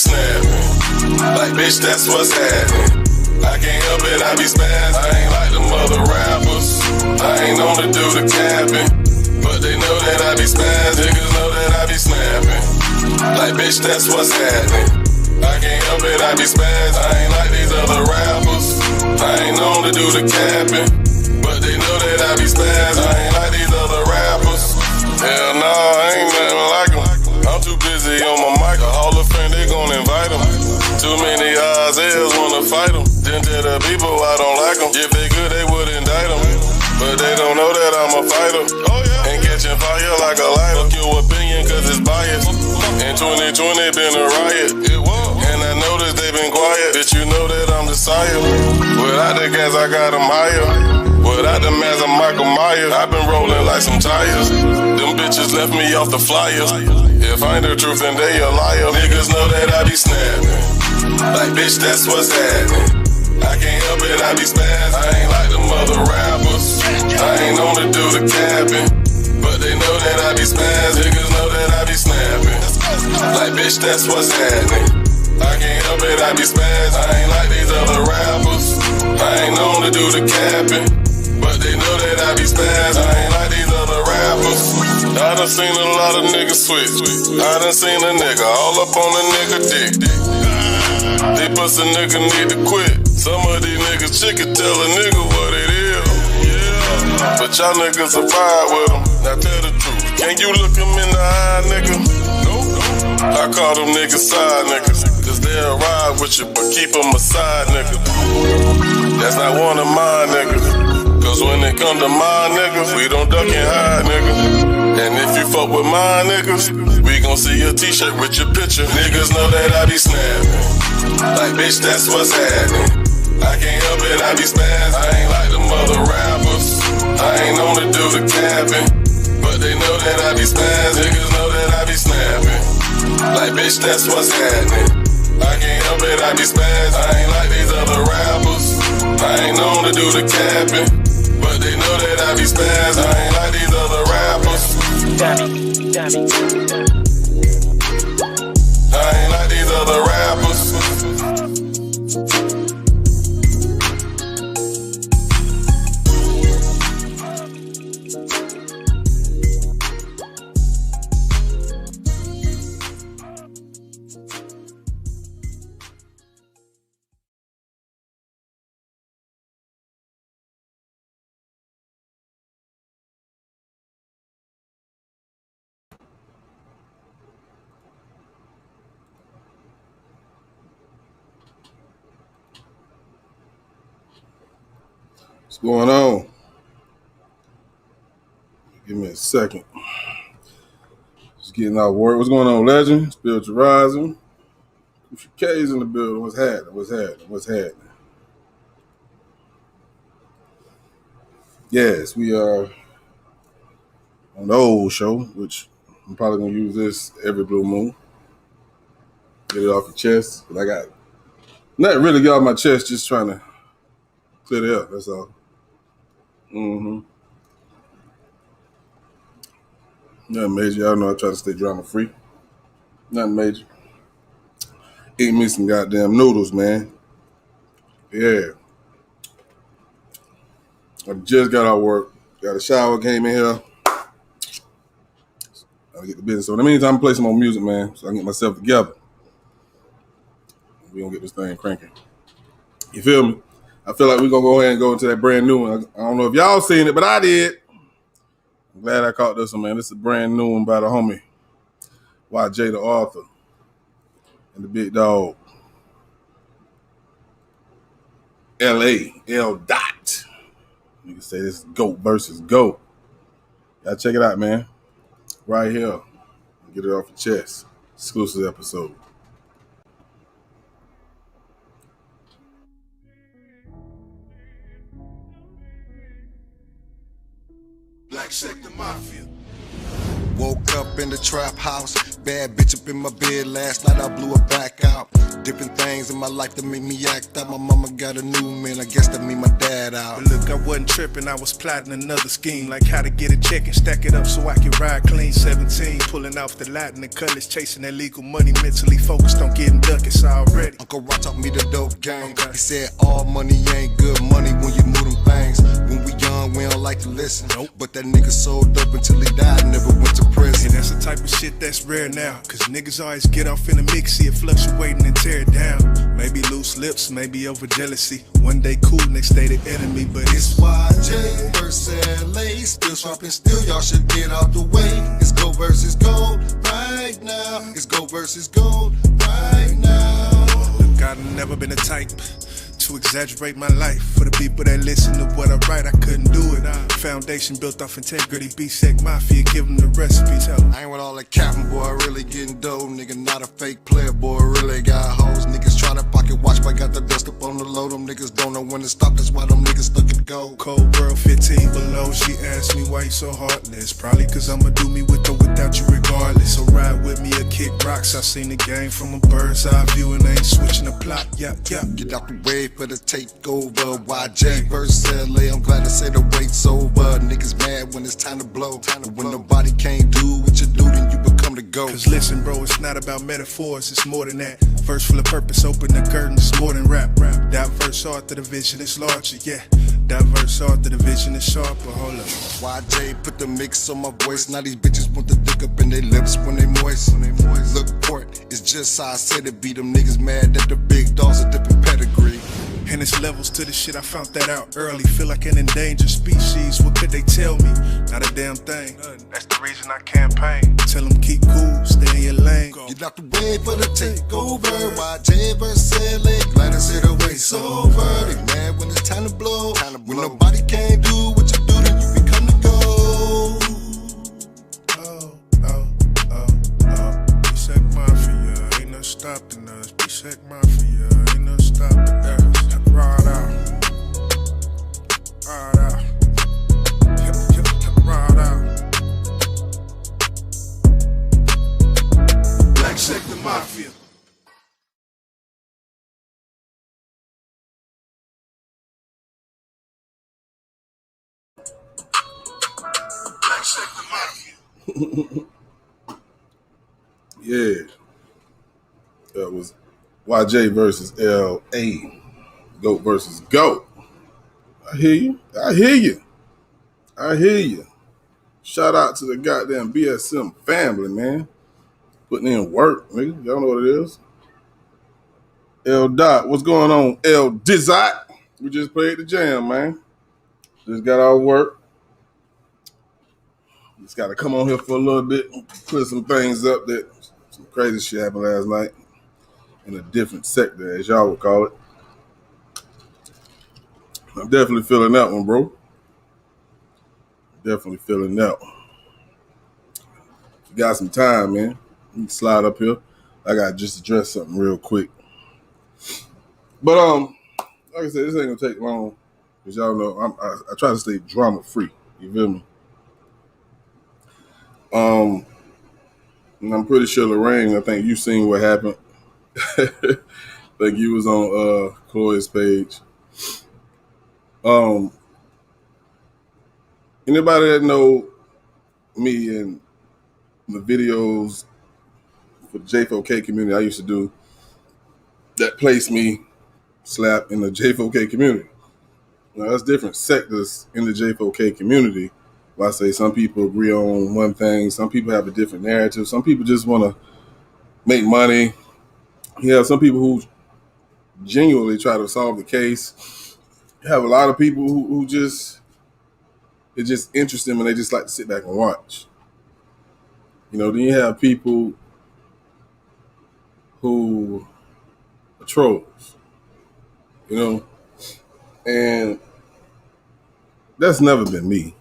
snapping. Like, bitch, that's what's happening. I can't help it, I be spazzing. I ain't like them other rappers. I ain't known to do the capping, but they know that I be spazzing. Niggas know that I be snapping. Like, bitch, that's what's happening. I can't help it, I be spazzing. I ain't like these other rappers. I ain't known to do the capping, but they know that I be spazzing. I ain't like these other rappers. Hell nah, I ain't nothing like them. I'm too busy on my mic. A Hall of Fame, they gon' invite them. Too many Isaiahs wanna fight them. Then tell the people I don't like them. If they good, they would indict them. But they don't know that I'm a fighter. And catching fire like a lighter. Fuck your opinion, cause it's biased. In 2020, been a riot. And I noticed they been quiet. Bitch, you know that I'm the sire. Without the gas, I got them higher. Without the mask, I'm Michael Myers. I've been rolling like some tires. Them bitches left me off the flyers. If I ain't the truth, then they a liar. Niggas know that I be snapping. Like, bitch, that's what's happening. I can't help it, I be spazzing. I ain't like them other rappers. I ain't known to do the capping, but they know that I be spazzing. Niggas know that I be snapping. Like, bitch, that's what's happening. I can't help it, I be spazzing. I ain't like these other rappers. I ain't known to do the capping, but they know that I be spazzing. I ain't like these other rappers. I done seen a lot of niggas switch. I done seen a nigga all up on a nigga dick. They pussy nigga need to quit. Some of these niggas chicken tell a nigga what it is. Yeah. But y'all niggas will ride with them. Now tell the truth. Can you look them in the eye, nigga? Nope. I call them niggas side niggas. Cause they'll ride with you, but keep them a side nigga. That's not one of my niggas. Cause when it come to my niggas, we don't duck and hide, nigga. And if you fuck with my niggas, we gon' see your t-shirt with your picture. Niggas know that I be snapping. Like, bitch, that's what's happening. I can't help it, I be spazzing. I ain't like them other rappers. I ain't known to do the capping, but they know that I be spazzing. Niggas know that I be snapping. Like, bitch, that's what's happening. I can't help it, I be spazzing. I ain't like these other rappers. I ain't known to do the capping, but they know that I be spazzing. I ain't like these other rappers. I ain't like these other rappers. What's going on? Give me a second. Just getting out of work. What's going on, Legend? Spiritual Rising. K's in the building. What's happening? Yes, we are on the old show, which I'm probably going to use this every blue moon. Get it off your chest. But I got nothing really get off my chest, just trying to clear it up. That's all. Nothing major. Y'all know I try to stay drama free. Nothing major. Eat me some goddamn noodles, man. Yeah. I just got out of work. Got a shower, came in here. I'll get the business. So in the meantime, I'm play some more music, man, so I can get myself together. We're going to get this thing cranking. You feel me? I feel like we're going to go ahead and go into that brand new one. I don't know if y'all seen it, but I did. I'm glad I caught this one, man. This is a brand new one by the homie YJ the author and the big dog L.A. L. Dot. You can say this is GOAT versus GOAT. Y'all check it out, man. Right here. Get it off your chest. Exclusive episode. Black Sector Mafia. Woke up up in the trap house. Bad bitch up in my bed, last night I blew her back out. Different things in my life that make me act out. My mama got a new man, I guess that mean my dad out. But look, I wasn't tripping, I was plotting another scheme, like how to get a check and stack it up so I can ride clean. 17, pulling off the lot in the colors, chasing that legal money, mentally focused on getting duckets already. Uncle Rock taught me the dope game. He said all money ain't good money when you move them things. When we young, we don't like to listen. But that nigga sold dope until he died, never went to prison. And that's the type of shit that's rare now, cause niggas always get off in the mix, see it fluctuating and tear it down. Maybe loose lips, maybe over jealousy. One day cool, next day the enemy, but it's YJ versus LA, still sharp and still, y'all should get out the way. It's go versus gold right now. It's go versus gold right now. Look, I've never been a type to exaggerate my life. For the people that listen to what I write, I couldn't do it. Foundation built off integrity, B-Sec Mafia, give them the recipe, tell them. I ain't with all that capping, boy, really getting dough. Nigga, not a fake player, boy, really got hoes. Niggas try to pocket watch, but got the dust up on the low. Them niggas don't know when to stop, that's why them niggas stuck in gold. Cold world 15 below, she asked me why you so heartless. Probably cause I'ma do me with or without you regardless. So ride with me or kick rocks, I seen the game from a bird's eye view and I ain't switching the plot, yeah. Get out the way for the takeover. YJ versus LA, I'm glad to say the wait's over. Niggas mad when it's time to blow. But when nobody can't do what you do, then you become the GOAT. Cause listen, bro, it's not about metaphors, it's more than that. Verse full of purpose, open the curtain, it's more than rap. Diverse art that the vision is larger, yeah. Diverse art that the vision is sharper, hold up. YJ put the mix on my voice. Now these bitches want the dick up in their lips when they moist. Look, port, it's just how I said it be. Them niggas mad that the big dogs are different pedigree. And it's levels to the shit, I found that out early. Feel like an endangered species, what could they tell me? Not a damn thing, that's the reason I campaign. Tell them keep cool, stay in your lane. Get out the way for the takeover. YJ versus LA, glad to say the wait's over. They mad when it's time to blow. When nobody can do what you do, then you become the GOAT. B-Sec Mafia, ain't no stopping us. B-Sec Mafia, ain't no stopping us. Ride out, ride out, ride out. Black Sector Mafia. Black Sector Mafia. Yeah, that was YJ versus LA. GOAT versus GOAT. I hear you. I hear you. I hear you. Shout out to the goddamn BSM family, man. Putting in work, nigga. Y'all know what it is. L Dot, what's going on? L Dizot. We just played the jam, man. Just got our work. Just got to come on here for a little bit, clear some things up. That some crazy shit happened last night in a different sector, as y'all would call it. I'm definitely feeling that one, bro. Definitely feeling that one. If you got some time, man, you can slide up here. I got to just address something real quick. But, like I said, this ain't going to take long. Because y'all know, I try to stay drama-free. You feel me? And I'm pretty sure, Lorraine, I think you seen what happened. I think you was on Chloe's page. Anybody that know me and the videos for the J4K community I used to do that placed me slap in the J4K community. Now, that's different sectors in the J4K community. Well, I say some people agree on one thing, some people have a different narrative, some people just want to make money. You have some people who genuinely try to solve the case. You have a lot of people who just, it just interests them and they just like to sit back and watch. You know, then you have people who are trolls, you know, and that's never been me.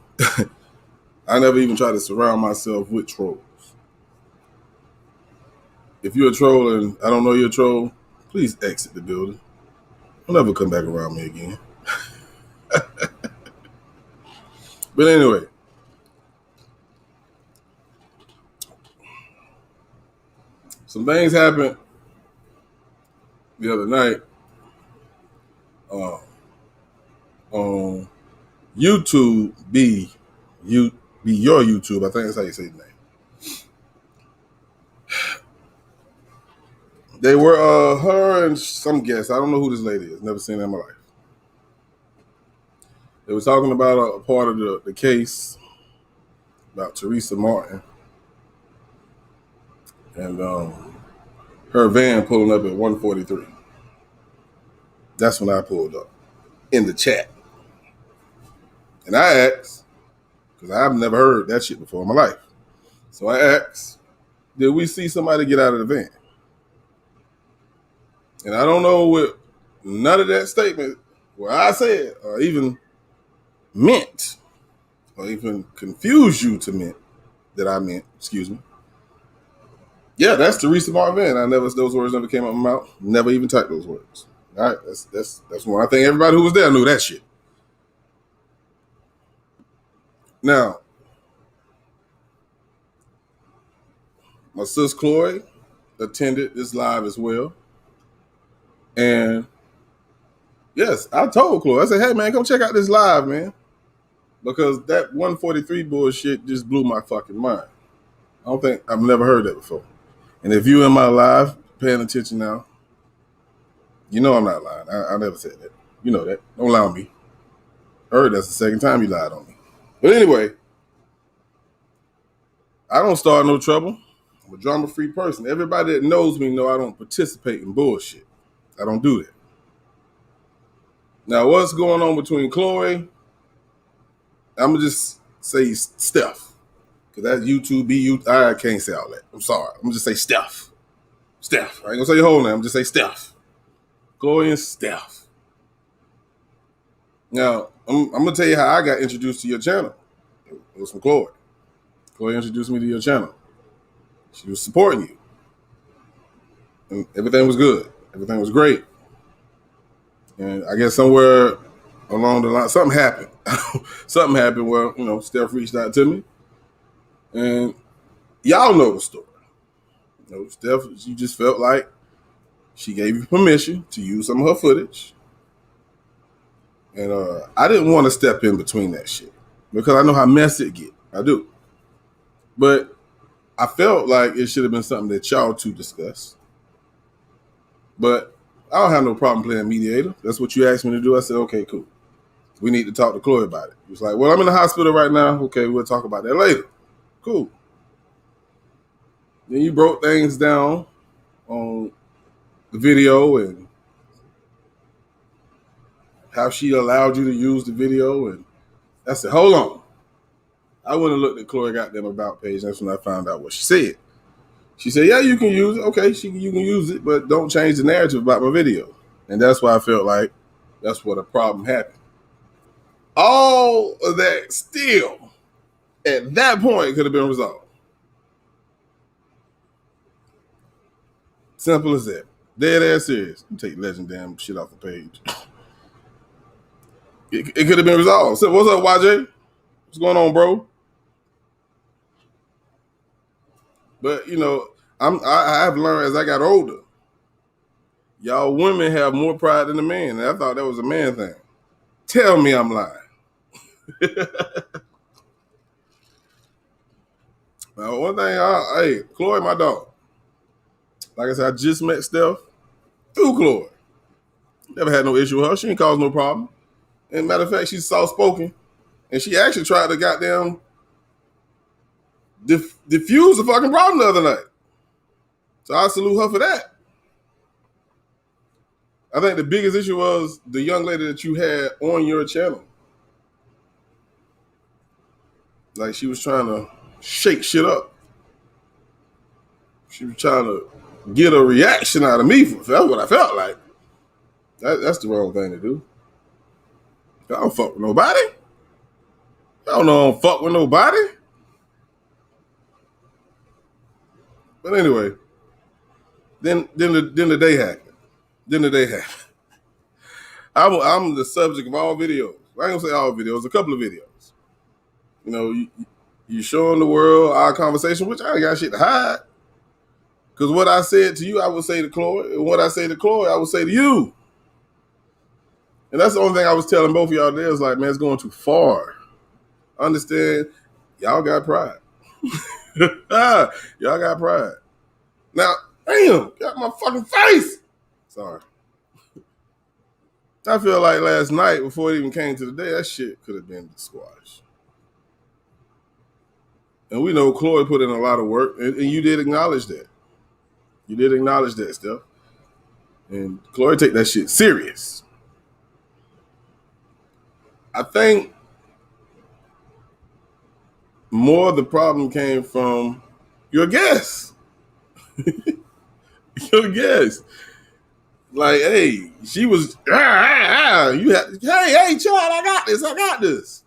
I never even try to surround myself with trolls. If you're a troll and I don't know you're a troll, please exit the building. Don't ever come back around me again. But anyway, some things happened the other night on YouTube. Be your YouTube. I think that's how you say the name. They were her and some guest. I don't know who this lady is. Never seen her in my life. They were talking about a part of the case about Teresa Martin and her van pulling up at 143. That's when I pulled up in the chat. And I asked, because I've never heard that shit before in my life. So I asked, did we see somebody get out of the van? And I don't know what none of that statement where I said or even meant or even confused you to meant that I meant, excuse me. Yeah, that's Teresa Martin van. Those words never came out of my mouth. Never even typed those words. All right, that's one. I think everybody who was there knew that shit. Now, my sis Chloe attended this live as well. And yes, I told Chloe, I said, hey man, come check out this live, man. Because that 143 bullshit just blew my fucking mind. I've never heard that before. And if you in my live paying attention now, you know I'm not lying. I never said that. You know that. Don't lie on me. I heard that's the second time you lied on me. But anyway, I don't start no trouble. I'm a drama-free person. Everybody that knows me know I don't participate in bullshit. I don't do that. Now, what's going on between Chloe? I'm going to just say Steph. Because that's YouTube, I can't say all that. I'm sorry. I'm going to just say Steph. Steph. I ain't going to say your whole name. I'm just say Steph. Chloe and Steph. Now, I'm going to tell you how I got introduced to your channel. It was from Chloe. Chloe introduced me to your channel. She was supporting you. And everything was good. Everything was great. And I guess somewhere along the line, something happened. Something happened where, Steph reached out to me. And y'all know the story. Steph, she just felt like she gave you permission to use some of her footage. And I didn't want to step in between that shit because I know how messy it get. I do. But I felt like it should have been something that y'all two discussed. But I don't have no problem playing mediator. That's what you asked me to do. I said, okay, cool. We need to talk to Chloe about it. He was like, well, I'm in the hospital right now. Okay, we'll talk about that later. Cool. Then you broke things down on the video and how she allowed you to use the video. And I said, hold on. I went and looked at Chloe goddamn about page. That's when I found out what she said. She said, yeah, you can use it. Okay, you can use it, but don't change the narrative about my video. And that's why I felt like that's where the problem happened. All of that still, at that point, could have been resolved. Simple as that. Dead ass serious. You take legend damn shit off the page. It could have been resolved. So what's up, YJ? What's going on, bro? But I've learned as I got older, y'all women have more pride than the man. And I thought that was a man thing. Tell me I'm lying. Now, one thing, hey, Chloe, my dog. Like I said, I just met Steph through Chloe. Never had no issue with her. She ain't caused no problem. And matter of fact, she's soft-spoken. And she actually tried to goddamn diffuse the fucking problem the other night. So I salute her for that. I think the biggest issue was the young lady that you had on your channel. Like she was trying to shake shit up. She was trying to get a reaction out of me. That's what I felt like. That's the wrong thing to do. I don't fuck with nobody. I don't fuck with nobody. But anyway, then the day happened. I'm the subject of all videos. I ain't gonna say all videos, a couple of videos. You showing the world our conversation, which I ain't got shit to hide. Because what I said to you, I would say to Chloe. And what I say to Chloe, I would say to you. And that's the only thing I was telling both of y'all there is like, man, it's going too far. Understand, y'all got pride. Y'all got pride. Now, damn, got my fucking face. Sorry. I feel like last night, before it even came to the day, that shit could have been squashed. And we know Chloe put in a lot of work, and you did acknowledge that. You did acknowledge that stuff. And Chloe take that shit serious. I think more of the problem came from your guests. Your guests. Like, hey, she was, you had, hey, child, I got this.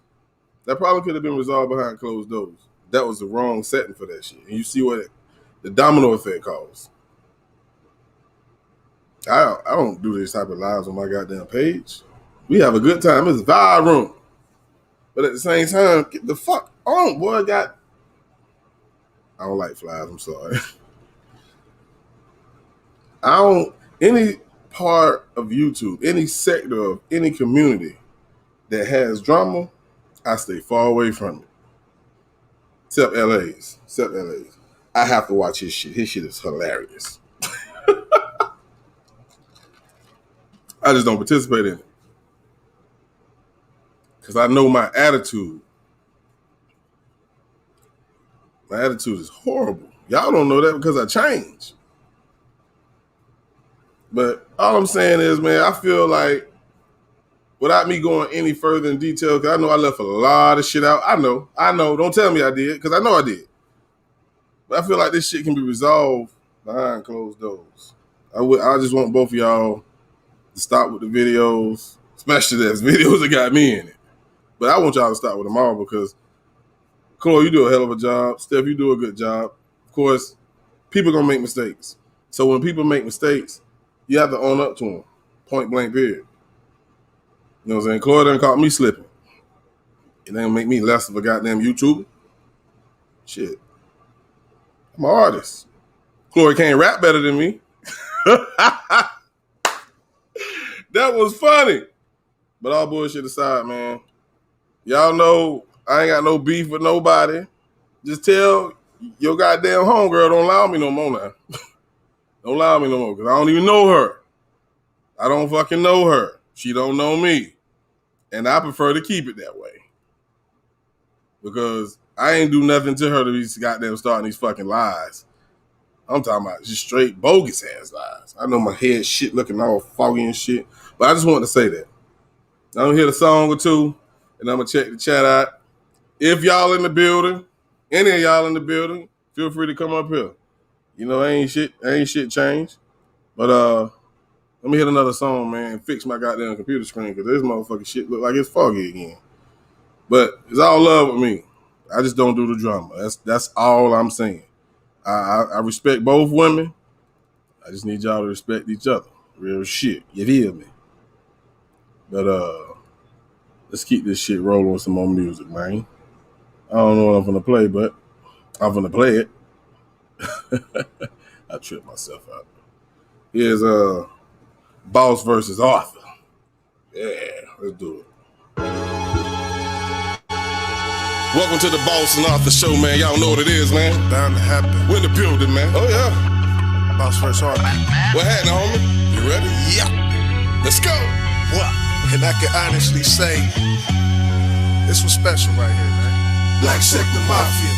That probably could have been resolved behind closed doors. That was the wrong setting for that shit. And you see what the domino effect caused. I don't do this type of lives on my goddamn page. We have a good time. It's a vibe room. But at the same time, get the fuck on, boy. I don't like flies, I'm sorry. Any part of YouTube, any sector of any community that has drama, I stay far away from it. Except LA's. I have to watch his shit. His shit is hilarious. I just don't participate in it. Because I know my attitude. My attitude is horrible. Y'all don't know that because I changed. But all I'm saying is, man, I feel like without me going any further in detail, because I know I left a lot of shit out. I know. Don't tell me I did, because I know I did. But I feel like this shit can be resolved behind closed doors. I just want both of y'all to stop with the videos, especially those videos that got me in it. But I want y'all to stop with them all because, Chloe, you do a hell of a job. Steph, you do a good job. Of course, people are going to make mistakes. So when people make mistakes, you have to own up to them. Point blank period. You know what I'm saying? Chloe done caught me slipping. It ain't gonna make me less of a goddamn YouTuber. Shit. I'm an artist. Chloe can't rap better than me. That was funny. But all bullshit aside, man. Y'all know I ain't got no beef with nobody. Just tell your goddamn homegirl don't allow me no more now. Don't allow me no more, because I don't even know her. I don't fucking know her. She don't know me. And I prefer to keep it that way. Because I ain't do nothing to her to be goddamn starting these fucking lies. I'm talking about just straight bogus ass lies. I know my head shit looking all foggy and shit. But I just wanted to say that. I'm gonna hit a song or two, and I'm gonna check the chat out. If y'all in the building, any of y'all in the building, feel free to come up here. You know, ain't shit changed. But let me hit another song, man, and fix my goddamn computer screen, because this motherfucking shit look like it's foggy again. But it's all love with me. I just don't do the drama. That's all I'm saying. I respect both women. I just need y'all to respect each other. Real shit. You feel me? But let's keep this shit rolling with some more music, man. I don't know what I'm gonna play, but I'm gonna play it. I tripped myself out. Here's Boss versus Arthur. Yeah, let's do it. Welcome to the Boss and Arthur show, man. Y'all know what it is, man. Bound to happen. We're in the building, man. Oh, yeah. Boss versus Arthur. What happening, homie? You ready? Yeah. Let's go. What? And I can honestly say, this was special right here, man. Black Sector Mafia.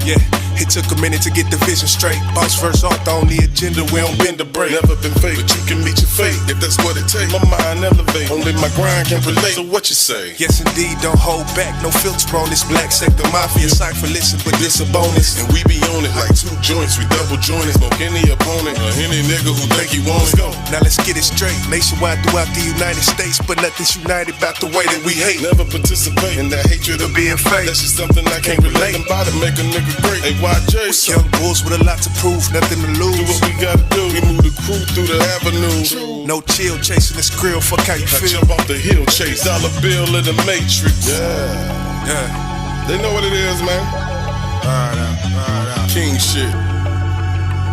Yeah, it took a minute to get the vision straight. Boss versus Arthur on the agenda, we don't bend the break. Never been fake, but you can meet your fate if that's what it takes. My mind elevate, only my grind can relate. So what you say? Yes indeed, don't hold back, no filter on this Black Sector Mafia. Cipher, listen, but this a bonus. And we be on it like two joints, we double jointed. Smoke any opponent or any nigga who think he wants. Go. Now let's get it straight. Nationwide throughout the United States, but nothing's united about the way that we hate. Never participate in that hatred of being fake. That's just something I can't relate. About to make a nigga great. Hey, YJ, young bulls with a lot to prove, nothing to lose. Do what we gotta do. We move the crew through the avenue. No chill, chasing this grill. Fuck how you I feel. jump off the hill, chase dollar bill in the matrix. Yeah. They know what it is, man. Right out. King shit.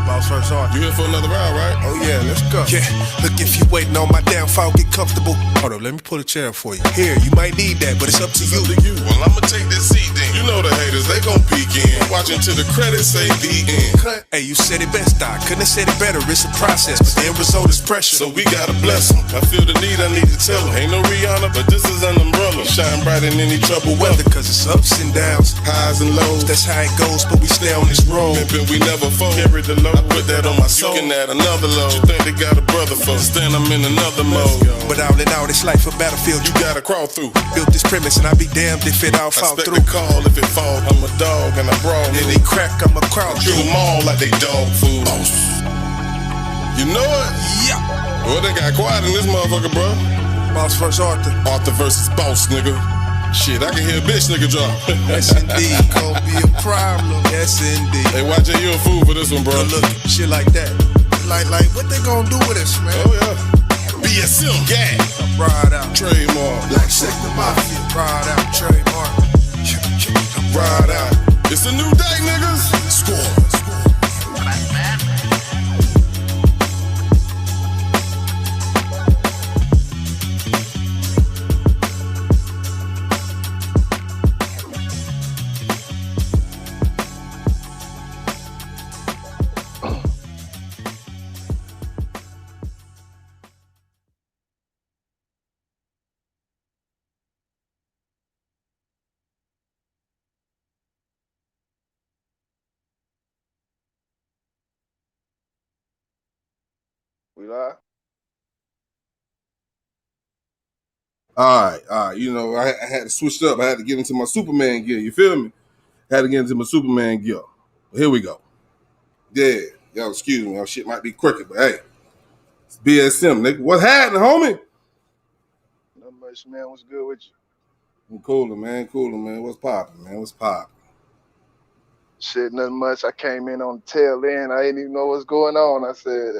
Boss first art. You here for another round, right? Oh yeah, let's go. Yeah, look, if you waiting on my downfall, get comfortable. Hold up, let me pull a chair for you. Here, you might need that, but it's up to you. Well, I'ma take this seat then. You know the haters, they gon' peek in. Watching till the credits say the end. Hey, you said it best, Doc. Couldn't have said it better. It's a process, but the end result is pressure. So we gotta bless them. I feel the need, I need to tell them. Ain't no Rihanna, but this is an umbrella. Shine bright in any trouble weather. Cause it's ups and downs, Highs and lows. that's how it goes, but we stay on this road. Pimpin', we never fold. Carry the load, I put that on my soul. You can add another load. You think they got a brother for? Stand, I'm in another mode. But all in all, this life a battlefield. You gotta crawl through. Built this premise, and I be damned if it all fall Expect through. the call if it fall. I'm a dog and I brawl. And they crack, I'ma crawl Chew through. them all like they dog food. You know it? Yeah. Well, they got quiet in this motherfucker, bro. Boss first Arthur. Arthur versus boss, nigga. Shit, I can hear a bitch nigga drop. Yes, indeed. Gonna be a problem. Yes, indeed. Hey, YJ, you a fool for this one, bro. But look, shit like that. Like, what they gonna do with us, man? Oh, yeah. BSM, gang. Ride out. Trademark. Black Sector Mafia. Ride out. Trademark. Ride out. It's a new day, niggas. Score. We live? All right. You know, I had to switch it up. I had to get into my Superman gear. You feel me? Had to get into my Superman gear. Well, here we go. Yeah. Y'all excuse me. Y'all shit might be crooked, but hey. It's BSM, nigga. What's happening, homie? Not much, man. What's good with you? I'm cooler, man. What's popping, man? What's popping? Shit, nothing much. I came in on the tail end. I didn't even know what's going on. I said,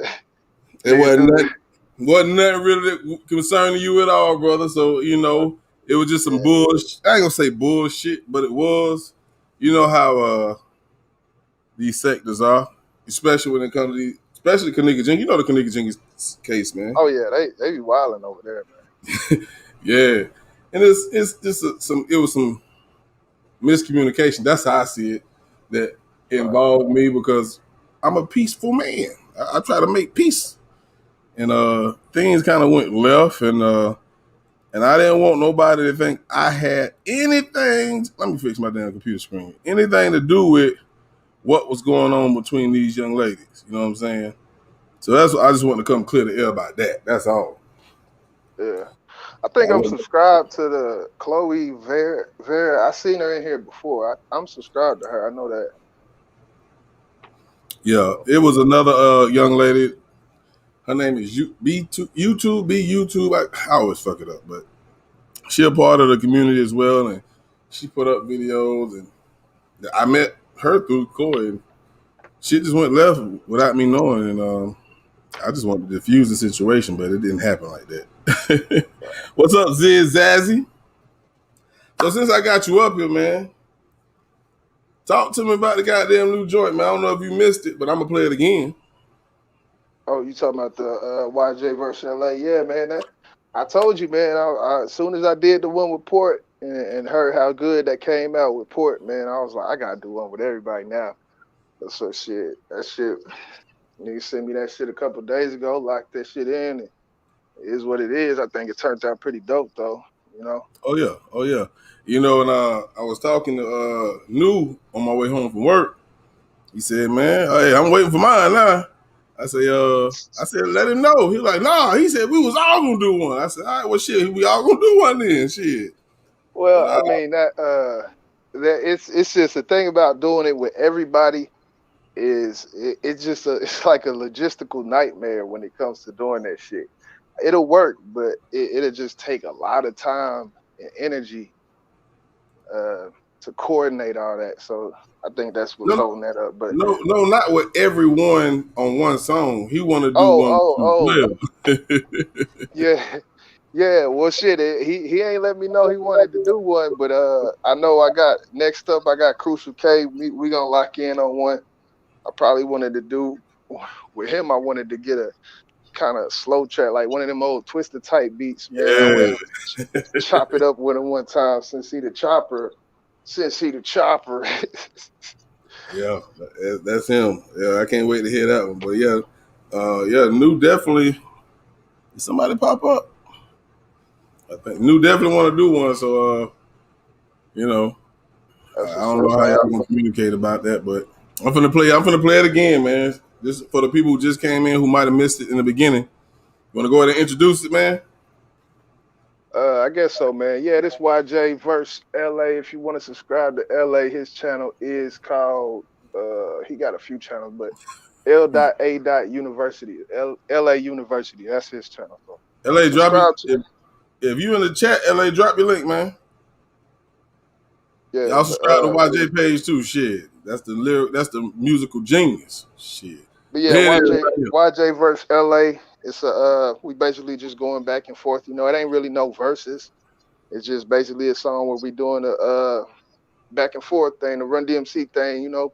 It wasn't nothing really concerning you at all, brother. So, you know, it was just some bullshit. I ain't gonna say bullshit, but it was. You know how these sectors are, especially when it comes to these, especially Kanika Jenkins. You know the Kanika Jenkins case, man. oh yeah, they be wilding over there, man. Yeah, and it's just it was some miscommunication. That's how I see it. That involved me because I'm a peaceful man. I try to make peace, and things kind of went left, and I didn't want nobody to think I had anything. Let me fix my damn computer screen. Anything to do with what was going on between these young ladies. You know what I'm saying? So that's what I just want to come clear the air about that. That's all. Yeah. I think I'm subscribed to the Chloe Vera. I seen her in here before. I'm subscribed to her. I know that. Yeah, it was another young lady. Her name is YouTube. I always fuck it up, but she a part of the community as well, and she put up videos, and I met her through Corey, and she just went left without me knowing, and I just wanted to diffuse the situation, but it didn't happen like that. What's up, Ziz Zazzy? So since I got you up here, man, talk to me about the goddamn new joint, man. I don't know if you missed it, but I'm gonna play it again. Oh, you talking about the YJ versus LA? Yeah, man. I told you, man. As soon as I did the one with Port and heard how good that came out with Port, man, I was like, I gotta do one with everybody now. So shit, that shit. You sent me that shit a couple days ago. Locked that shit in. It is what it is. I think it turned out pretty dope, though. You know. Oh yeah. You know, and I was talking to New on my way home from work. He said, "Man, hey, I'm waiting for mine now." I said, let him know. He like, nah. He said we was all gonna do one. I said, all right, well, shit, we all gonna do one then, shit. Well, I mean that it's just the thing about doing it with everybody is it's like a logistical nightmare when it comes to doing that shit. It'll work, but it'll just take a lot of time and energy to coordinate all that. So I think that's what's holding that up. But no, not with everyone on one song. He want to do one. Yeah. Well, shit. He ain't let me know he wanted to do one, but I know I got Crucial K. We gonna lock in on one. I probably wanted to do with him, I wanted to get a kind of slow track, like one of them old twisted type beats, man. I Yeah, wanted to chop it up with him one time since he the chopper. Since he the chopper. yeah, that's him. Yeah, I can't wait to hear that one. But yeah, yeah, New definitely. Did somebody pop up? I think New definitely want to do one. So you know, That's I what's don't up, know how man. y'all gonna communicate about that, but I'm finna play. I'm finna play it again, man. Just for the people who just came in who might have missed it in the beginning. You want to go ahead and introduce it, man? I guess so, man. Yeah, this YJ verse LA. If you want to subscribe to LA, his channel is called he got a few channels, but L.A. University. LA University. That's his channel. So LA, drop it. subscribe to If you in the chat, LA, drop your link, man. yeah, Y'all subscribe to YJ page too. Shit, that's the lyric. That's the musical genius. Shit. but yeah, Here it is YJ right here. YJ verse LA. It's a we basically just going back and forth. You know, it ain't really no verses. It's just basically a song where we doing a back and forth thing, the Run DMC thing. You know,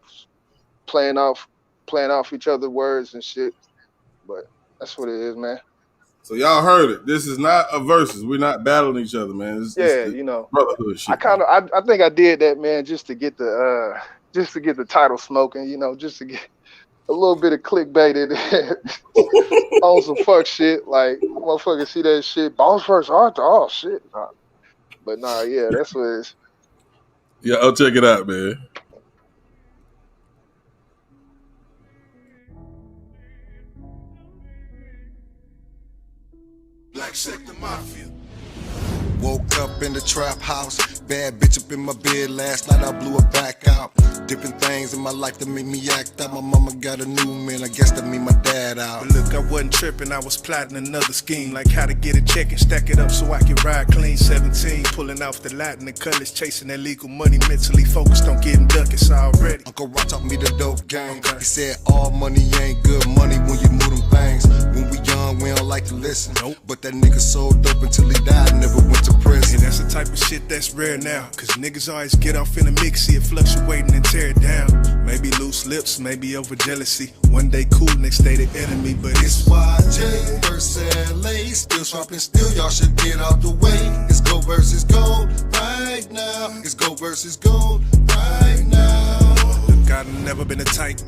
playing off playing off each other's words and shit. But that's what it is, man. So y'all heard it. This is not a versus. We're not battling each other, man. It's Yeah, the you know, brotherhood I shit, kind man. of I think I did that, man, just to get the title smoking, you know, just to get a little bit of clickbaited on some fuck shit. Like motherfuckers see that shit, boss first Arthur, oh shit. Nah. But nah, yeah, that's what it is. Yeah, I'll check it out, man. Black Sector Mafia. Woke up in the trap house, bad bitch up in my bed. Last night I blew her back out. Different things in my life that make me act out. My mama got a new man, I guess that mean my dad out. But look, I wasn't tripping, I was plotting another scheme. Like how to get a check and stack it up so I can ride clean. 17, pulling off the lot in the colors, chasing that legal money. Mentally focused on getting duckets already. Uncle Rock taught me the dope game. He said all money ain't good money when you move them things. When we young, we don't like to listen. Nope. But that nigga sold dope until he died, never went to prison. And that's the type of shit that's rare now. Cause niggas always get off in the mix, see it fluctuating and tear it down. Maybe loose lips, maybe over jealousy. One day cool, next day the enemy, but It's YJ versus LA, still sharp still, y'all should get out the way. It's go versus gold right now. It's go versus gold right now. look, I've never been a type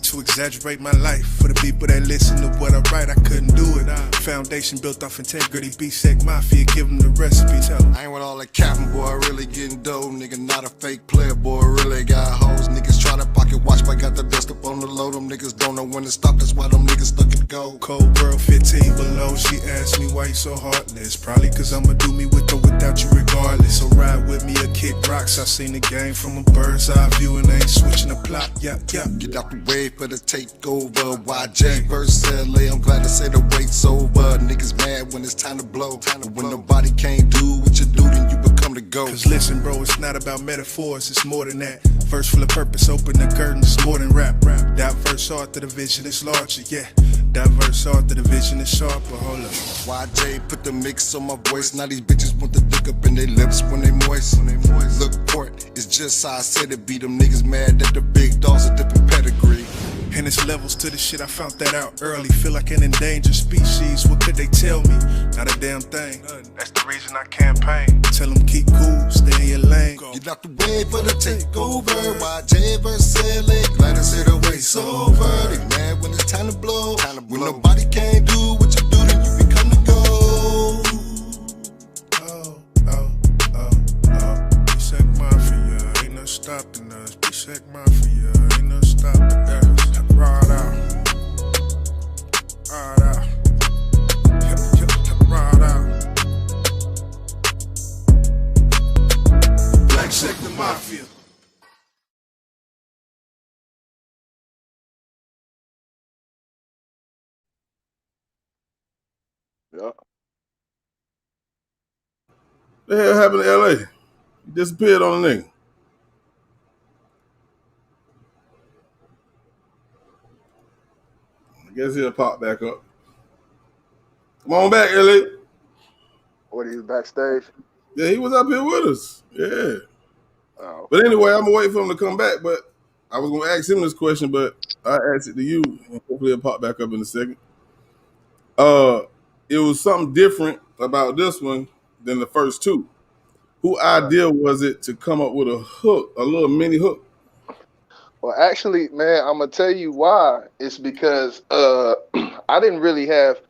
to exaggerate my life. For the people that listen to what I write, I couldn't do it. Foundation built off integrity, B-Sec Mafia, give them the recipe, tell them. I ain't with all that capping, boy, really getting dough. Nigga, not a fake player, boy, really got hoes. Niggas try to pocket watch, but got the dust up on the low. Them niggas don't know when to stop, that's why them niggas stuck in gold. Cold world 15 below, she asked me why you so heartless. Probably cause I'ma do me with or without you regardless. So ride with me or kick rocks. I seen the game from a bird's eye view and I ain't switching the plot. Yeah. Get out the way for the takeover. YJ versus LA, I'm glad to say the wait's over. Niggas mad when it's time to blow. When nobody can't do what you do, then you become the GOAT. Cause listen, bro, it's not about metaphors, it's more than that. Verse full of purpose, open the curtains, it's more than rap. Diverse art, the vision is larger, yeah. Diverse art, the vision is sharper, hold up. YJ put the mix on my voice. Now these bitches want the dick up in their lips when they moist. Look, port, it's just how I said it be. Them niggas mad that the big dogs a different pedigree. And it's levels to the shit, I found that out early. Feel like an endangered species, what could they tell me? Not a damn thing, that's the reason I campaign. Tell them keep cool, stay in your lane. Get out the way for the takeover. YJ versus LA, glad to say the wait's over. They mad when it's time to blow. When nobody can't do what you do, then you become the GOAT. B-Sec Mafia, ain't no stopping us. B-Sec Mafia, ain't no stopping us. Ride out. Ride out. Ride out. Black Sector Mafia. Yeah. The hell happened to LA? He disappeared on the nigga. I guess he'll pop back up. Come on back, LA. What, he's backstage? Yeah, he was up here with us. Yeah. Oh, But anyway, I'm gonna wait for him to come back. But I was gonna ask him this question, but I asked it to you, and hopefully it'll pop back up in a second. It was something different about this one than the first two. Who Right. idea was it to come up with a hook, a little mini hook? Well, actually, man, I'm gonna tell you why. It's because I didn't really have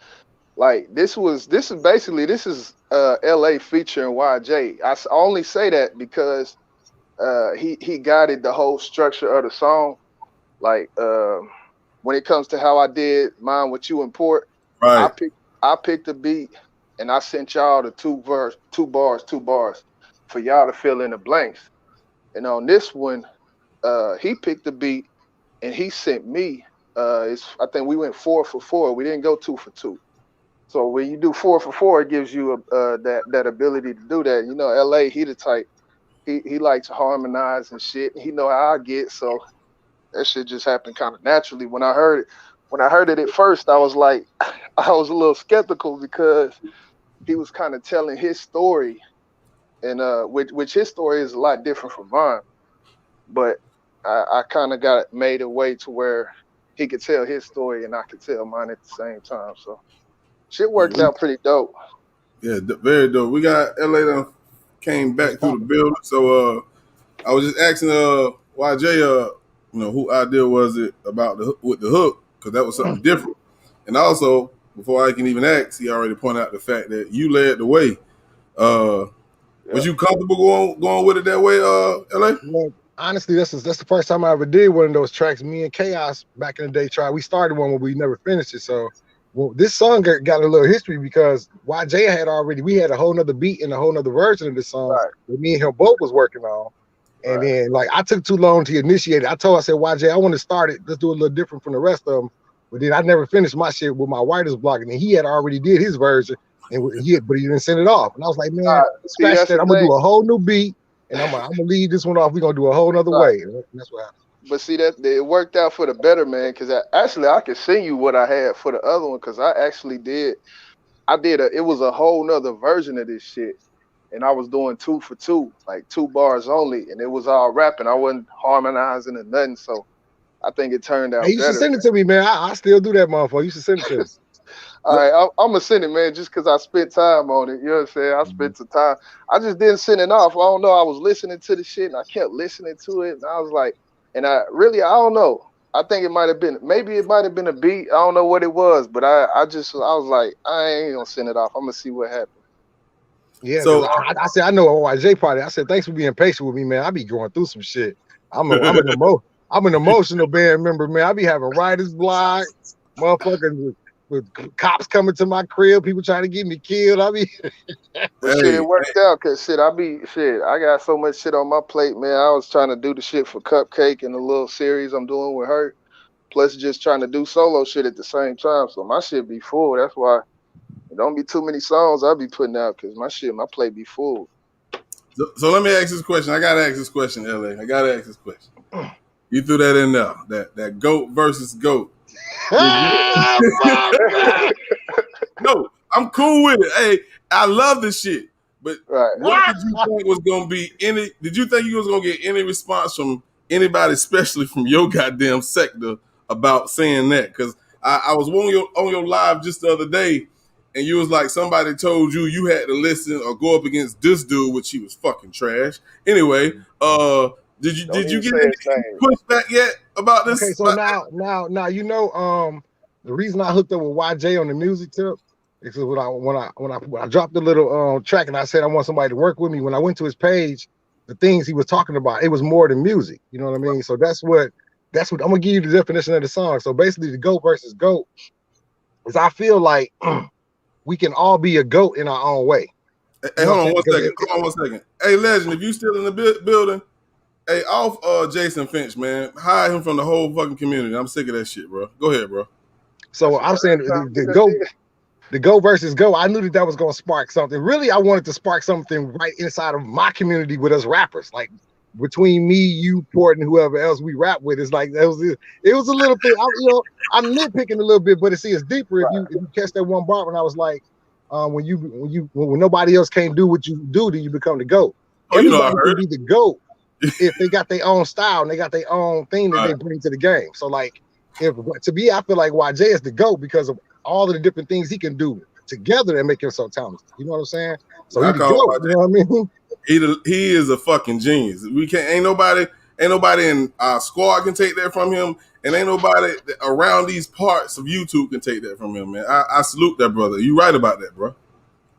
like this is LA featuring YJ. Only say that because he guided the whole structure of the song. Like when it comes to how I did mine with you and Port, I Right. picked I picked a beat and I sent y'all the two bars for y'all to fill in the blanks. And on this one, he picked the beat and he sent me. I think we went 4 for 4. We didn't go 2 for 2. So when you do 4 for 4, it gives you that ability to do that. You know, LA, he the type. He likes to harmonize and shit. He know how I get, so that shit just happened kind of naturally. When I heard it at first, I was like, I was a little skeptical because he was kind of telling his story, and which his story is a lot different from mine. But I kind of got made a way to where he could tell his story and I could tell mine at the same time. So shit worked out pretty dope. Yeah, very dope. We got LA done came What's back through the poppin'? building. So I was just asking YJ who idea was it about with the hook, because that was something different. And also, before I can even ask, he already pointed out the fact that you led the way. Yeah. Was you comfortable going with it that way, LA? Well, honestly, that's the first time I ever did one of those tracks. Me and Chaos back in the day tried. We started one, but we never finished it. So, well, this song got a little history because YJ we had a whole nother beat and a whole nother version of this song Right. that me and him both was working on. And Right. then, like, I took too long to initiate it. I said, YJ, I want to start it. Let's do it a little different from the rest of them. But then I never finished my shit with my writer's block. And then he had already did his version, but he didn't send it off. And I was like, man, See, scratch that's that. the I'm gonna thing. do a whole new beat, and I'm gonna leave this one off. We're gonna do a whole nother Right. way. And that's what happened. But see that it worked out for the better, man. Because actually, I can send you what I had for the other one. Because I actually did. It was a whole nother version of this shit, and I was doing 2 for 2, like 2 bars only, and it was all rapping. I wasn't harmonizing or nothing. So I think it turned Hey, out you should better. send it to me, man. I still do that, motherfucker. You should send it to me. All right, I'm gonna send it, man, just because I spent time on it. You know what I'm saying? I spent some time. I just didn't send it off. I don't know. I was listening to the shit and I kept listening to it, and I was like, I don't know. I think maybe it might have been a beat. I don't know what it was, but I was like, I ain't gonna send it off. I'm gonna see what happens. Yeah, because So I said I know OYJ party. I said thanks for being patient with me, man. I be going through some shit. I'm an emotional band member, man. I be having writer's block, motherfuckers with cops coming to my crib, people trying to get me killed. But shit, hey, it worked out because I got so much shit on my plate, man. I was trying to do the shit for Cupcake and the little series I'm doing with her, plus just trying to do solo shit at the same time. So my shit be full. That's why it don't be too many songs I be putting out because my plate be full. so let me ask this question. I gotta ask this question, LA. I gotta ask this question. You threw that in there. That goat versus goat. No, I'm cool with it. Hey, I love this shit. But Right. what did you think was gonna be any? Did you think you was gonna get any response from anybody, especially from your goddamn sector, about saying that? Because I was on your live just the other day, and you was like, somebody told you had to listen or go up against this dude, which he was fucking trash. Anyway, did Don't you even get say any his name. pushback yet about this? Okay, so now you know the reason I hooked up with YJ on the music tip is when I dropped the little track and I said I want somebody to work with me. When I went to his page, the things he was talking about, it was more than music. You know what I mean? So that's what I'm gonna give you the definition of the song. So basically, the goat versus goat is I feel like we can all be a goat in our own way. Hey, You know hold what on I'm one saying? second. Hold on one second. Hey, Legend, if you still in the building, hey, off Jason Finch, man. Hire him from the whole fucking community. I'm sick of that shit, bro. Go ahead, bro. So I'm saying the go versus go. I knew that was going to spark something. Really, I wanted to spark something right inside of my community with us rappers, like between me, you, Port, and whoever else we rap with. It's like it was a little thing. I'm nitpicking a little bit, but it's deeper if you catch that one bar when I was like, when nobody else can't do what you do, then you become the GOAT. Oh, you know I Everybody heard can be the GOAT if they got their own style and they got their own thing that they bring to the game. So like to me, I feel like YJ is the GOAT because of all of the different things he can do together and make him so talented. You know what I'm saying? So I he the call GOAT. You know what I mean? he is a fucking genius. We can't ain't nobody in our squad can take that from him, and ain't nobody around these parts of YouTube can take that from him, man. I salute that brother. You right about that, bro.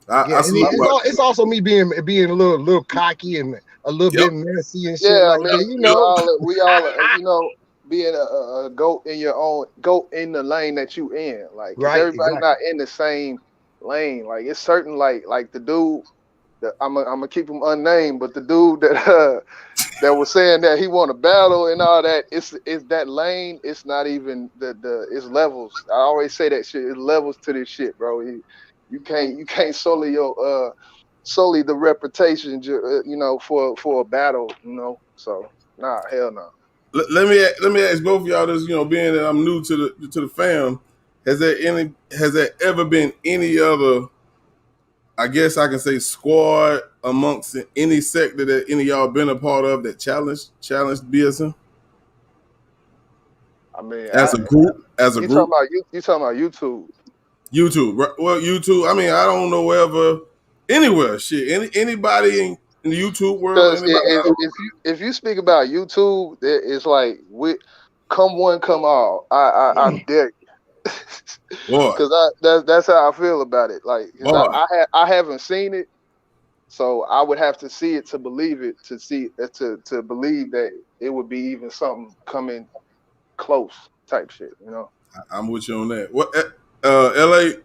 Yeah, I and salute it's also me being a little cocky and a little Yep. bit messy and shit Yeah, I like mean, that. You know, we all, being a goat in your own goat in the lane that you in, like, cause right? everybody Exactly. not in the same lane. Like, it's certain, like the dude that I'm gonna keep him unnamed, but the dude that that was saying that he want to battle and all that, it's that lane. It's not even it's levels. I always say that shit. It's levels to this shit, bro. You can't solely the reputation, for a battle, So nah, hell no. Let me ask both of y'all this. Being that I'm new to the fam, has there ever been any other? I guess I can say squad amongst any sector that any of y'all been a part of that challenged BSM I mean, as a group. you talking about you talking about YouTube? YouTube, right? Well, YouTube. I mean, I don't know wherever, anywhere. Shit, anybody in the YouTube world, Because anybody. if you speak about YouTube, it's like we come one, come all. I dare you. Boy, Because that's how I feel about it. Like, because boy, I haven't seen it, so I would have to see it to believe it. To believe that it would be even something coming close type shit. I'm with you on that. What, LA?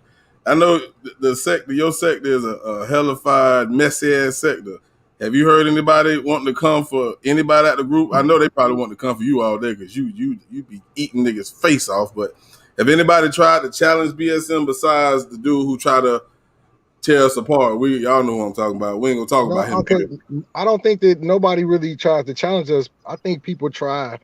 I know the sector, your sector is a hellified, messy ass sector. Have you heard anybody wanting to come for anybody at the group? I know they probably want to come for you all day because you be eating niggas face off. But have anybody tried to challenge BSM besides the dude who tried to tear us apart? Y'all know what I'm talking about. We ain't gonna talk No, about him okay. here. I don't think that nobody really tries to challenge us. I think people try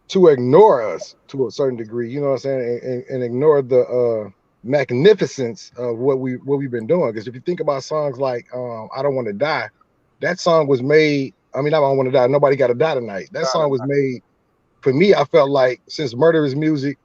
to ignore us to a certain degree. You know what I'm saying, and ignore the magnificence of what we've been doing. Because if you think about songs like "I Don't Want to Die," that song was made. I mean, I don't want to die. Nobody got to die tonight. That song was made for me. I felt like since Murder is Music,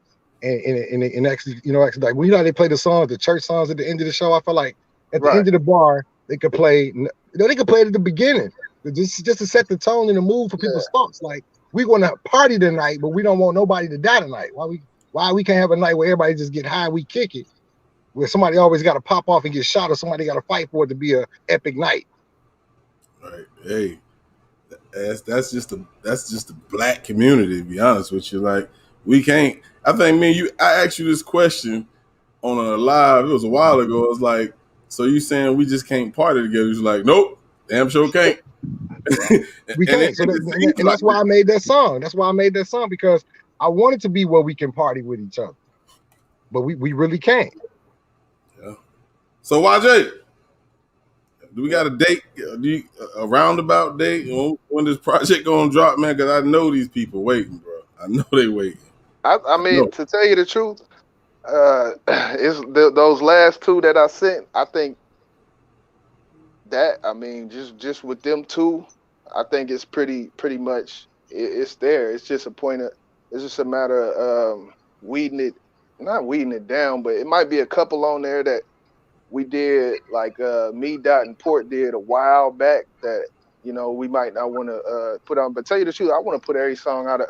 and actually, actually, like how they play the songs, the church songs at the end of the show. I felt like at the end of the bar they could play. They could play it at the beginning, just to set the tone and the mood for people's thoughts. Like, we want to party tonight, but we don't want nobody to die tonight. Why we can't have a night where everybody just get high, we kick it, where somebody always got to pop off and get shot, or somebody got to fight for it to be a epic night. Right. Hey, that's just the black community, to be honest with you. Like, we can't. I think I asked you this question on a live. It was a while ago. It was like, so you saying we just can't party together? He's like, nope, damn sure can't. We can't. And that's why I made that song. That's why I made that song, because I want it to be where we can party with each other, but we really can't. Yeah. So YJ, do we got a date? A roundabout date when this project gonna drop, man? Because I know these people waiting, bro. I know they waiting. I mean, to tell you the truth, it's those last two that I sent. I think that, I mean, just with them two, I think it's pretty much it's there. It's just it's just a matter of not weeding it down, but it might be a couple on there that we did, like me, Dot, and Port did a while back that we might not want to put on. But tell you the truth, I want to put every song out of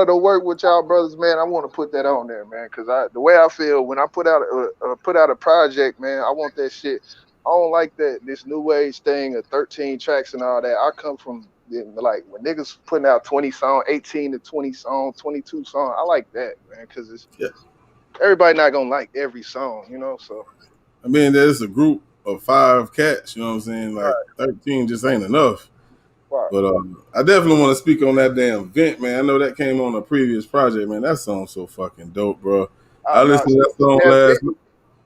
the work with y'all brothers, man. I want to put that on there, man, because the way I feel when I put out a project, man, I want that shit. I don't like this new age thing of 13 tracks and all that. I come from, like, when niggas putting out 20 songs, 18 to 20 songs, 22 songs. I like that, man, because everybody not gonna like every song, So I mean, there's a group of 5 cats. You know what I'm saying? Like, 13 just ain't enough. Right. But I definitely want to speak on that damn Vent, man. I know that came on a previous project, man. That song's so fucking dope, bro. I listened to that song last night.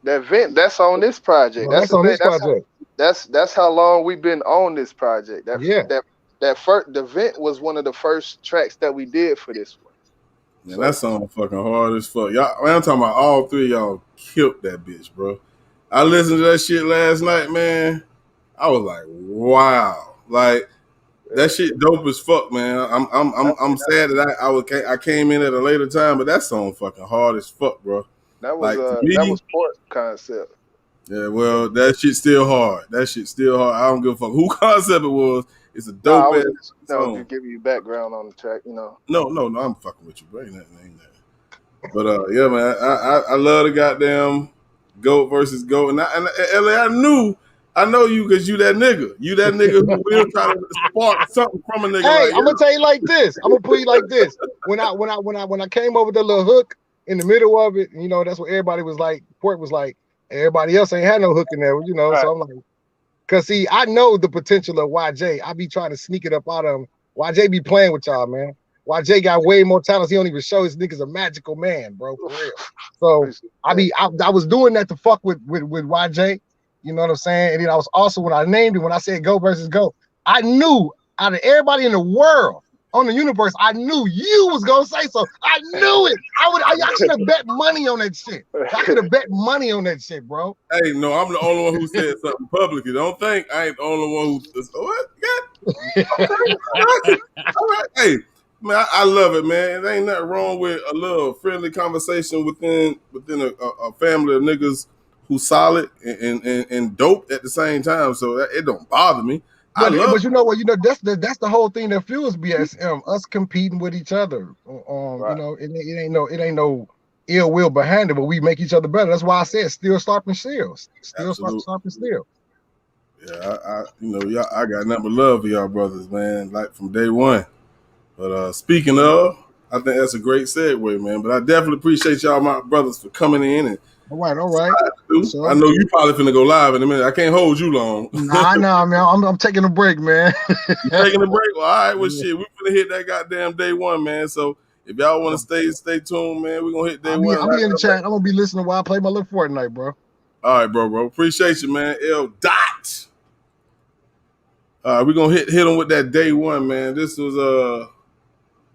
That Vent, that's on this project. That's on this project. That's how long we've been on this project. The Vent was one of the first tracks that we did for this one. Man, that song fucking hard as fuck. Y'all, man, I'm talking about all three of y'all killed that bitch, bro. I listened to that shit last night, man. I was like, wow. Like, That shit dope as fuck, man. I'm sad that I came in at a later time, but that song fucking hard as fuck, bro. That was Like, to me, that was Port concept. yeah, well, that shit's still hard. That shit's still hard. I don't give a fuck who concept it was. It's a No, I dope was ass just, song. just giving you background on the track, you know. No, I'm fucking with you, bro. Ain't nothing. But yeah, man, I love the goddamn GOAT versus GOAT, and LA, I know you because you that nigga. You that nigga who will try to spark something from a nigga. Hey, like, I'm gonna tell you like this. I'm gonna put you like this. When I came over the little hook in the middle of it, you know, that's what everybody was like. Port was like, everybody else ain't had no hook in there, you know. Right. So I'm like, cause see, I know the potential of YJ. I be trying to sneak it up out of him. YJ be playing with y'all, man. YJ got way more talents. He don't even show his niggas a magical man, bro, for real. So I was doing that to fuck with YJ. You know what I'm saying? And then I was also, when I named it, when I said GOAT versus GOAT, I knew out of everybody in the world on the universe, I knew you was gonna say so. I knew it. I should have bet money on that shit. I could have bet money on that shit, bro. Hey, no, I'm the only one who said something publicly. Don't think I ain't the only one who. What? Okay. All right. Hey, man, I love it, man. There ain't nothing wrong with a little friendly conversation within a family of niggas who's solid and dope at the same time. So it don't bother me. But you know what? You know that's the whole thing that fuels BSM. Us competing with each other. Right. You know, it ain't no ill will behind it, but we make each other better. That's why I said still sharpen steel. Still sharpen steel. Yeah, y'all, I got nothing but love for y'all brothers, man. Like from day one. But speaking of, I think that's a great segue, man. But I definitely appreciate y'all, my brothers, for coming in and. All right. Sure. I know you probably finna go live in a minute. I can't hold you long. Nah, man. I'm taking a break, man. You taking a break? Well, all right, well, shit. We finna hit that goddamn day one, man. So if y'all want to stay tuned, man, we're gonna hit day one. I'll be in the chat. I'm gonna be listening while I play my little Fortnite, bro. All right, bro. Appreciate you, man. L. Dot. We're gonna hit them with that day one, man. This wasn't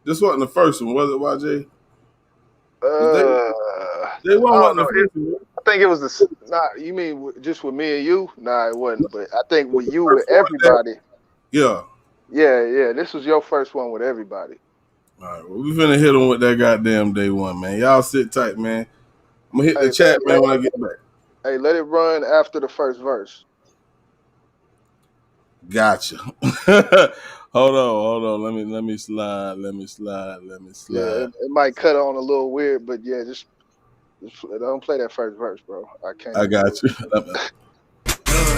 the first one, was it, YJ? They wasn't the first one. I think it was the. Nah, you mean just with me and you? Nah, it wasn't. But I think with you, with everybody. Yeah. This was your first one with everybody. All right, well, we finna hit them with that goddamn day one, man. Y'all sit tight, man. I'm gonna hit the chat, man, when I get back. Hey, let it run after the first verse. Gotcha. Hold on. Let me slide. Yeah, it might cut on a little weird, but yeah, just don't play that first verse, bro. I got you.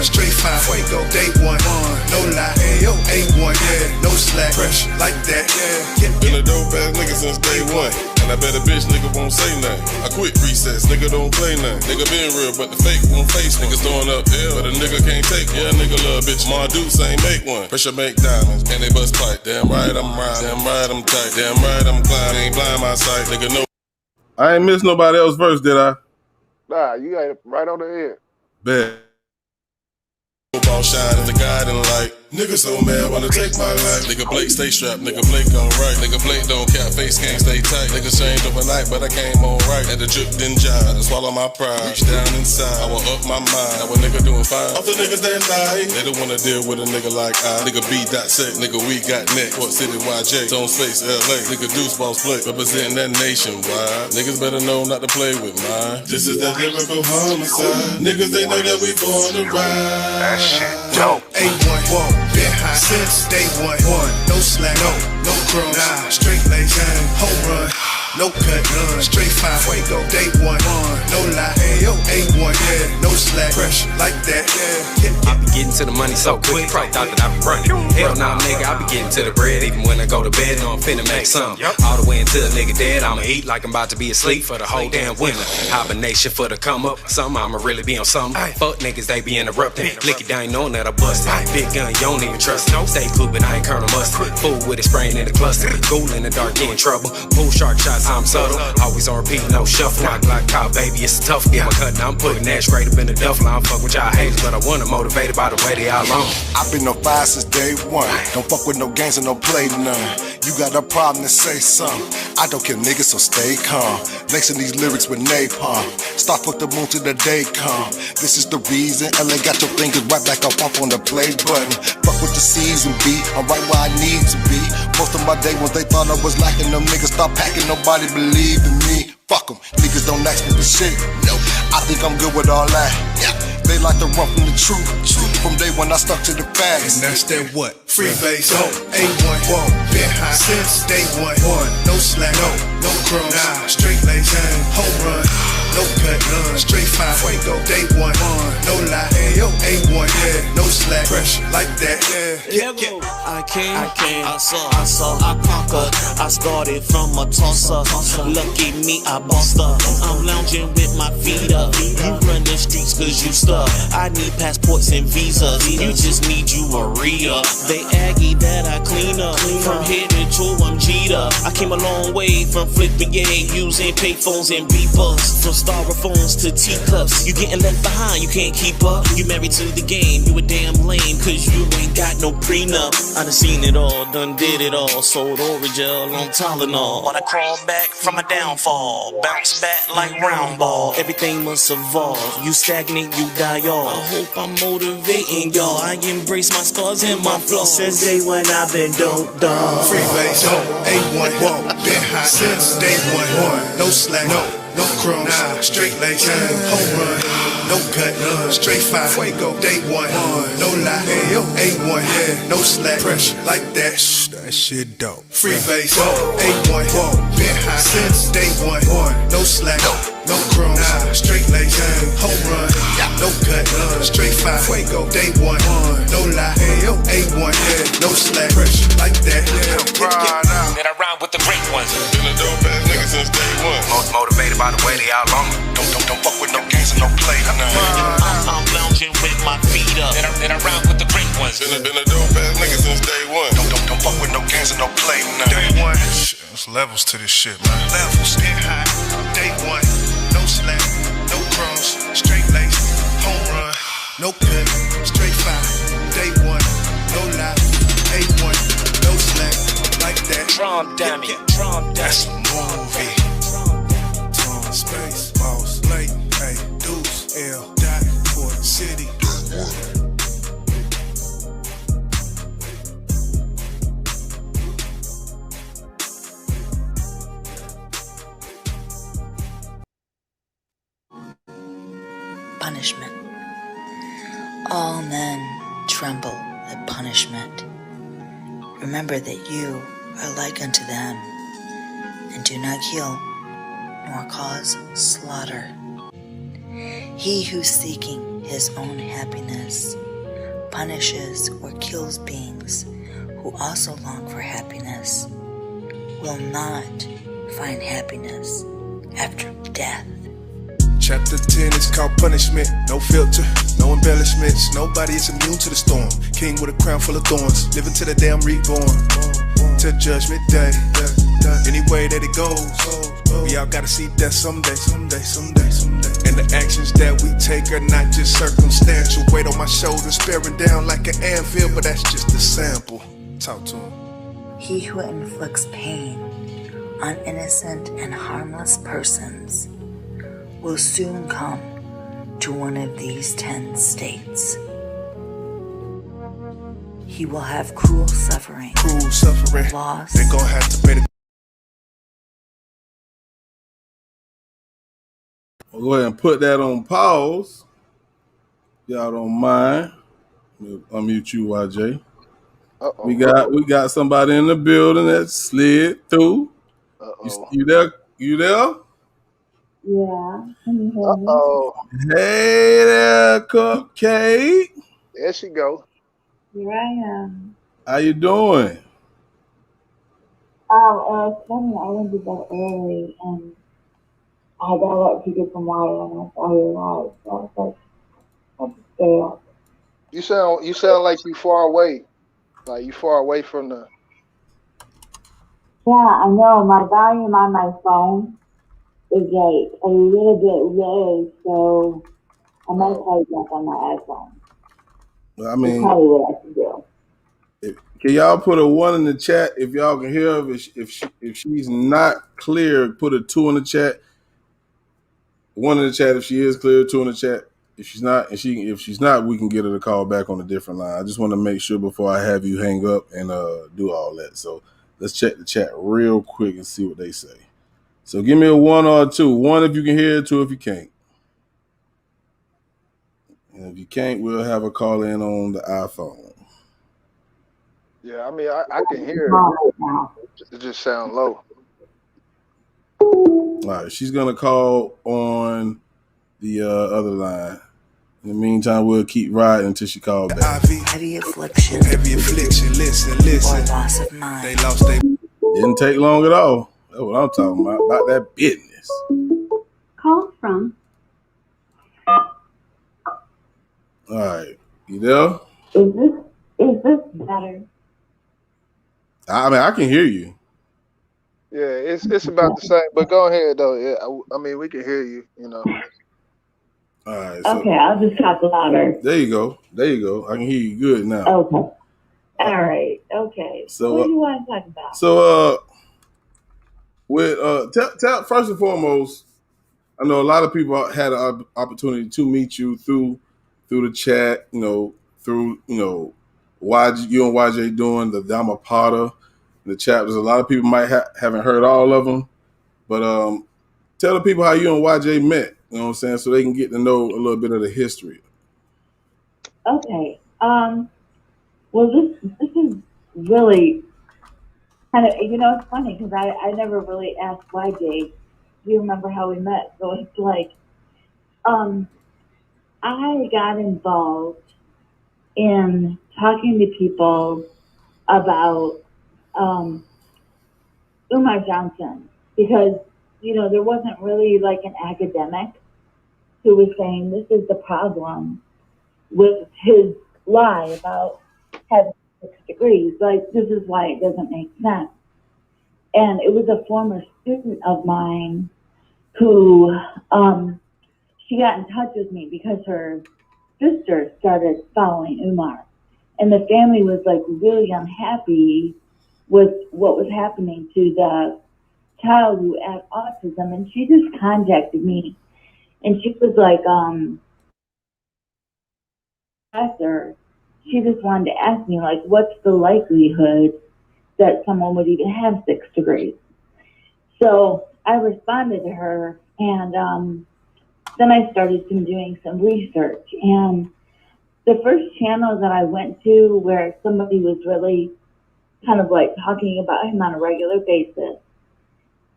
Straight fire, fuego, day one, no lie, ayo, A1, yeah, no slack, pressure like that, yeah. Been a dope ass nigga since day one, and I bet a bitch nigga won't say nothing. I quit recess, nigga don't play nothing. Nigga been real, but the fake won't face. Niggas throwing up ill, but a nigga can't take. Yeah, nigga love bitch, my dudes ain't make one. Pressure make diamonds, and they bust pipe. Damn right I'm riding, damn right I'm tight, damn right I'm climbing, ain't blind my sight, nigga no. I ain't missed nobody else's verse, did I? Nah, you got it right on the head. Bet. Ball shine in the guiding light. Nigga so mad wanna take my life. Nigga Blake stay strapped, nigga Blake alright. Nigga Blake don't cap, face can't stay tight. Nigga changed overnight, but I came on right. Had the drip, didn't jive, to swallow my pride. Reach down inside, I will up my mind. Now a nigga doing fine. Off the niggas that lie, they don't wanna deal with a nigga like I. Nigga B.Sec, nigga we got neck. Port City YJ, Zone Space LA. Nigga Deuce Boss Play, representing that nationwide. Niggas better know not to play with mine. This is that lyrical homicide. Niggas they know that we born to ride. That shit dope. A1, been high since day one. No slack, no crumbs, nah, straight lace, home run, no cut, none, straight fire, fuego, day one, no lie, ayo, A1, yeah, no slack, pressure like that, yeah. I be getting to the money so quick, probably thought that I be running. Hell nah, nigga, I be getting to the bread even when I go to bed. Know I'm finna make some. All the way until a nigga dead, I'ma eat like I'm about to be asleep for the whole damn winter. Hibernation for the come up, something I'ma really be on something. Fuck niggas, they be interrupting. Lick it down, knowing that I bust it. Big gun, you don't even trust it. Stay cool, but I ain't Colonel Mustard. Fool with it, spraying in the cluster. Cool in the dark, getting trouble. Pull sharp shots, I'm subtle. Always on repeat, no shuffle. Rock like cow, baby, it's tough. Get cutting, I'm putting that straight up in the duffel. I don't fuck with y'all haters, but I wanna motivated by the way they all on. I've been on fire since day one. Don't fuck with no games and don't play none. You got a problem to say something. I don't kill niggas, so stay calm. Lacing these lyrics with napalm. Start with the moon till the day come. This is the reason LA got your fingers right back up on the play button. Fuck with the season beat, I'm right where I need to be. Most of my day ones they thought I was lacking, them niggas stop packing, nobody believe in me. Fuck them, niggas don't ask me for shit. Nope. I think I'm good with all that. Yeah. They like to run from the truth. From day one I stuck to the facts. And that's that what? Free base, A1, whoa, been high since day one. No slack, no crumbs, nah, straight lace, home run, no cut, none, straight fire, fuego, day one, no lie, A1, yeah, no slack, pressure like that, yeah. I came, I saw, I conquered. I started from a tosser. Lucky me, I bossed up. I'm lounging with my feet up. You run the streets cause you stuck. I need passports and visas. You just need you a re-up. They aggy that I clean up. From head to toe, I'm G'd up. I came a long way from flipping using payphones and beepers. From styrofoams to teacups. You getting left behind, you can't keep up. You married to the game, you a damn lame. Cause you ain't got no prenup. I done seen it all, done did it all. Sold Origel on Tylenol. When I crawl back from a downfall, bounce back like round ball. Everything must evolve. You stagnate, you die off. I hope I'm motivating y'all. I embrace my scars and my flaws. Since day one I've been dope, dog. Free base, A1, whoa, been high since day one. No slack, no crumbs, nah, straight lace, home run, no cut, straight fire, fuego, day one, no lie, A1, yeah, no slack, pressure like that, that shit dope. Free base, A1, been high since day one, no slack, no crumbs, nah, straight lace, home run, no cut, straight fire, fuego, day one, no lie, A1, yeah, no slack, pressure like that. Then I rhyme with the great ones. Been a dope ass nigga since day one. Most motivated by the way they all on. Don't fuck with no games and no play. I'm lounging with my feet up. Then I rhyme with the great ones. Been a dope ass nigga since day one. Don't fuck with no games and no play. Day one, there's levels to this shit, man. Levels, get high. Day one, no slack, no crumbs, straight lace, home run, no cut, straight fire. Day one, no lie, A1, no slack, like that. Drum dummy, That's a movie. Time, space, boss, late, hey, deuce, L, dot, Port City. Punishment. All men tremble at punishment. Remember that you are like unto them, and do not kill, nor cause slaughter. He who's seeking his own happiness punishes or kills beings who also long for happiness will not find happiness after death. Chapter 10 is called punishment. No filter, no embellishments. Nobody is immune to the storm. King with a crown full of thorns, living to the damn reborn. Till judgment day, any way that it goes. We all gotta see death someday. And the actions that we take are not just circumstantial. Weight on my shoulders, bearing down like an anvil, but that's just a sample. Talk to him. He who inflicts pain on innocent and harmless persons will soon come to one of these 10 states. He will have cruel suffering, loss, They're gonna have to pay the. I'll go ahead and put that on pause. Y'all don't mind. We'll unmute you, YJ. Uh-oh. We got somebody in the building that slid through. Uh-oh. You there? Yeah, can you hear me? Uh-oh. Hey there, Cupcake. There she go. Here I am. How you doing? It's funny, I went to bed early and I got up to get some water and I saw your live. So I was like, I'll just stay up. You sound like you far away. Like you far away from the. Yeah, I know. My volume on my phone is like a little bit low, so I might call you back on my iPhone. I That's mean, probably what I should do. can y'all put a 1 in the chat if y'all can hear her? If she's not clear, put a 2 in the chat. 1 in the chat if she is clear. 2 in the chat if she's not. And if she's not, we can get her to call back on a different line. I just want to make sure before I have you hang up and do all that. So let's check the chat real quick and see what they say. So give me a 1 or a 2. 1 if you can hear, 2 if you can't. And if you can't, we'll have a call in on the iPhone. Yeah, I mean, I can hear it. It just sound low. All right, she's gonna call on the other line. In the meantime, we'll keep riding until she calls back. Heavy affliction, listen. or loss of mind. They lost their. Didn't take long at all. That's what I'm talking about that business. Call from. All right, you there? Is this better? I mean, I can hear you. Yeah, it's about the same. But go ahead though. Yeah, I mean, we can hear you. You know. All right. So, Okay, I'll just talk louder. There you go. I can hear you good now. Okay. All right. Okay. So, what do you want to talk about? So, with tell first and foremost, I know a lot of people had an opportunity to meet you through the chat. Through you and YJ doing the Dhammapada, the chapters. A lot of people might haven't heard all of them, but tell the people how you and YJ met. You know what I'm saying, so they can get to know a little bit of the history. Okay. Well, this is really kind of, it's funny because I never really asked YJ, do you remember how we met? So it's like, I got involved in talking to people about Umar Johnson because, there wasn't really like an academic who was saying this is the problem with his lie about having 6 degrees. Like, this is why it doesn't make sense. And it was a former student of mine who, she got in touch with me because her sister started following Umar. And the family was like really unhappy with what was happening to the child who had autism. And she just contacted me and she was like, professor, she just wanted to ask me, like, what's the likelihood that someone would even have 6 degrees? So I responded to her, and then I started doing some research. And the first channel that I went to where somebody was really kind of like talking about him on a regular basis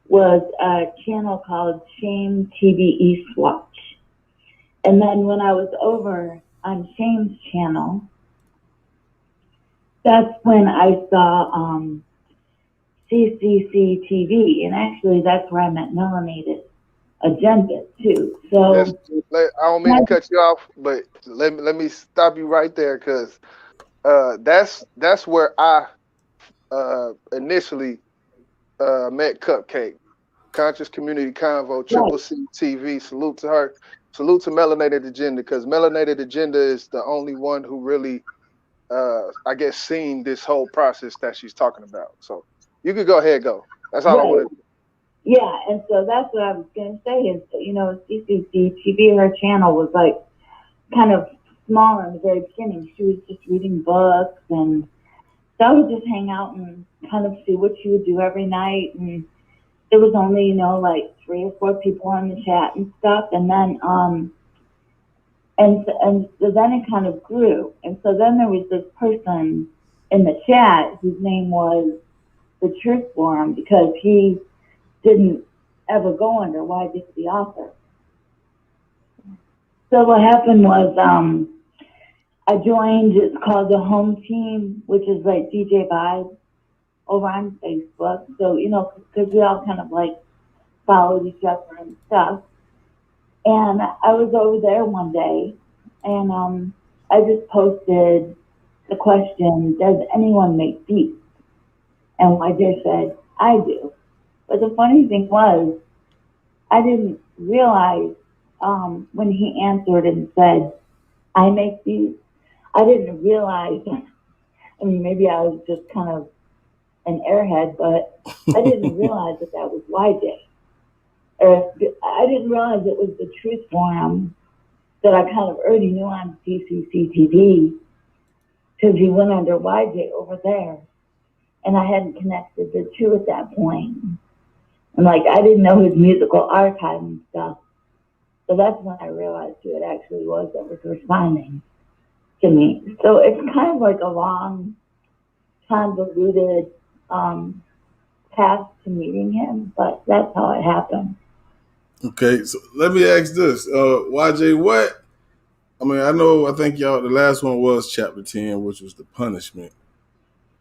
was a channel called Shame TV East Watch. And then when I was over on Shame's channel, that's when I saw CCCTV, and actually that's where I met Melanated Agenda too. So I don't mean to cut you off, but let me stop you right there because that's where I initially met Cupcake. Conscious Community Convo, Triple C TV. Salute to her. Salute to Melanated Agenda because Melanated Agenda is the only one who really, I guess, seen this whole process that she's talking about. So you could go ahead, go. That's all I wanted. Yeah, and so that's what I was going to say is, CCTV, her channel was like kind of small in the very beginning. She was just reading books, and so I would just hang out and kind of see what she would do every night. And there was only, like 3 or 4 people on the chat and stuff. And then, and so then it kind of grew. And so then there was this person in the chat whose name was the Truth Forum because he didn't ever go under YJ the author. So what happened was I joined, it's called the Home Team, which is like DJ Vibe over on Facebook. So, because we all kind of like followed each other and stuff. And I was over there one day and I just posted the question, does anyone make beats? And YJ said, I do. But the funny thing was, I didn't realize when he answered and said, "I make these," I didn't realize. I mean, maybe I was just kind of an airhead, but I didn't realize that that was YJ. Or I didn't realize it was the Truth Forum that I kind of already knew on CCCTV because he went under YJ over there, and I hadn't connected the two at that point. And like I didn't know his musical archive and stuff. So that's when I realized who it actually was that was responding to me. So it's kind of like a long, convoluted path to meeting him, but that's how it happened. Okay, so let me ask this, YJ, what? I mean, I think y'all, the last one was chapter 10, which was the punishment.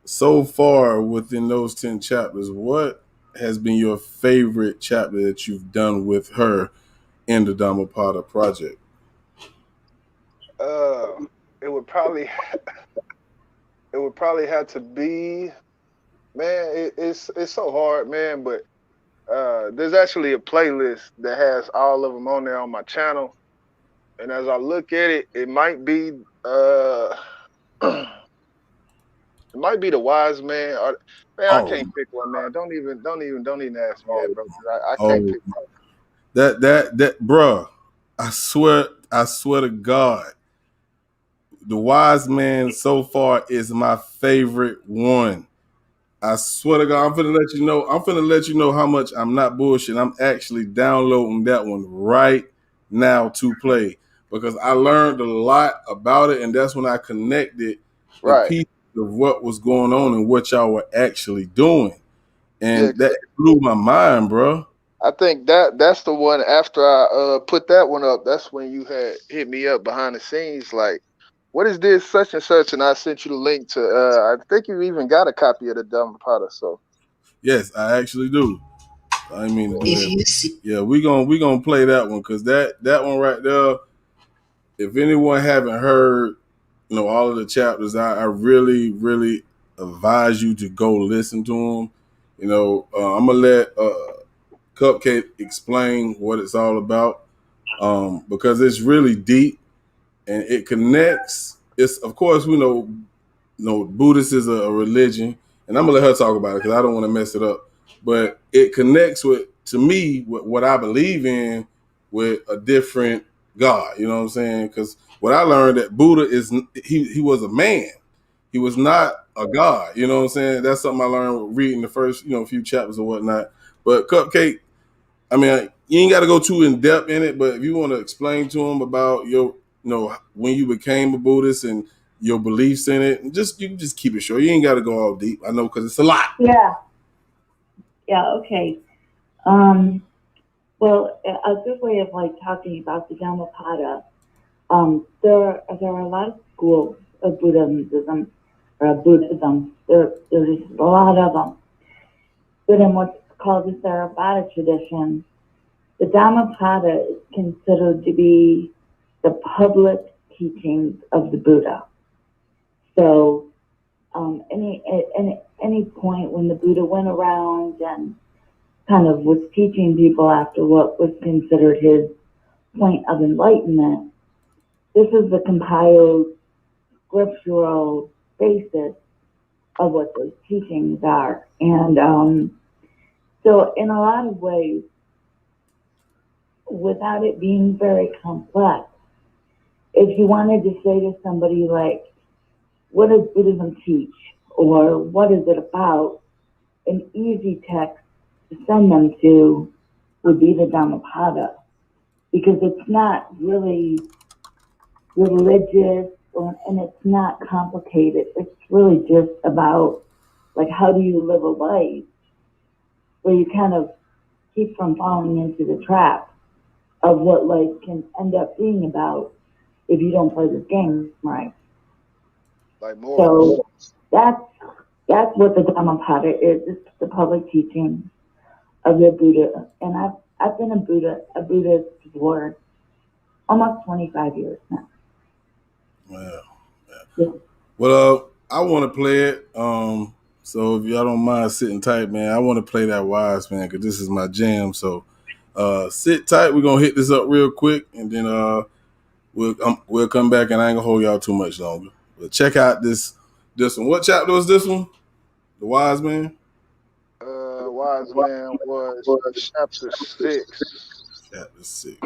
So far within those 10 chapters, what has been your favorite chapter that you've done with her in the Dhammapada project? It would probably have to be, man. It's so hard, man. But there's actually a playlist that has all of them on there on my channel, and as I look at it, it might be it might be the wise man. Or, man, I Oh, can't pick one, man. Don't even ask me that, bro. 'Cause I can't oh, pick one. that, bruh. I swear to God, the wise man so far is my favorite one. I swear to God, I'm finna let you know. I'm finna let you know how much I'm not bullshit. I'm actually downloading that one right now to play because I learned a lot about it, and that's when I connected the Right. pieces of what was going on and what y'all were actually doing, Yeah. and that blew my mind, bro. I think that's the one after I put that one up, that's when you had hit me up behind the scenes like, what is this such and such, and I sent you the link to I think you even got a copy of the Dhammapada. So Yes, I actually do. I didn't mean to do If that. you see, Yeah, we gonna play that one because that one right there. If anyone haven't heard, all of the chapters, I really, really advise you to go listen to them. I'm gonna let Cupcake explain what it's all about because it's really deep and it connects. It's of course we know, Buddhist is a religion, and I'm gonna let her talk about it because I don't want to mess it up. But it connects to me with what I believe in with a different God. You know what I'm saying? Because what I learned that Buddha is he was a man. He was not a god. You know what I'm saying? That's something I learned reading the first few chapters or whatnot. But Cupcake, I mean, you ain't got to go too in depth in it, but if you want to explain to them about when you became a Buddhist and your beliefs in it, you can just keep it short. You ain't got to go all deep. I know because it's a lot. Yeah. Yeah. Okay. Well, a good way of like talking about the Dhammapada. There are a lot of schools of Buddhism or Buddhism. There's a lot of them. But in what's called the Theravada tradition, the Dhammapada is considered to be the public teachings of the Buddha. So, at any point when the Buddha went around and kind of was teaching people after what was considered his point of enlightenment, this is the compiled scriptural basis of what those teachings are. And so, in a lot of ways, without it being very complex, if you wanted to say to somebody like, what does Buddhism teach? Or what is it about? An easy text to send them to would be the Dhammapada, because it's not really religious and it's not complicated. It's really just about like how do you live a life where you kind of keep from falling into the trap of what life can end up being about if you don't play this game right. like more. So that's what the Dhammapada is. It's the public teaching of the Buddha. And I've been a Buddhist for almost 25 years now. Wow. Yeah. Well, I want to play it. So if y'all don't mind sitting tight, man, I want to play that wise man because this is my jam. So Sit tight. We're gonna hit this up real quick, and then we'll come back, and I ain't gonna hold y'all too much longer. But check out this one. What chapter was this one? The Wise Man. Wise Man was chapter 6. Chapter 6.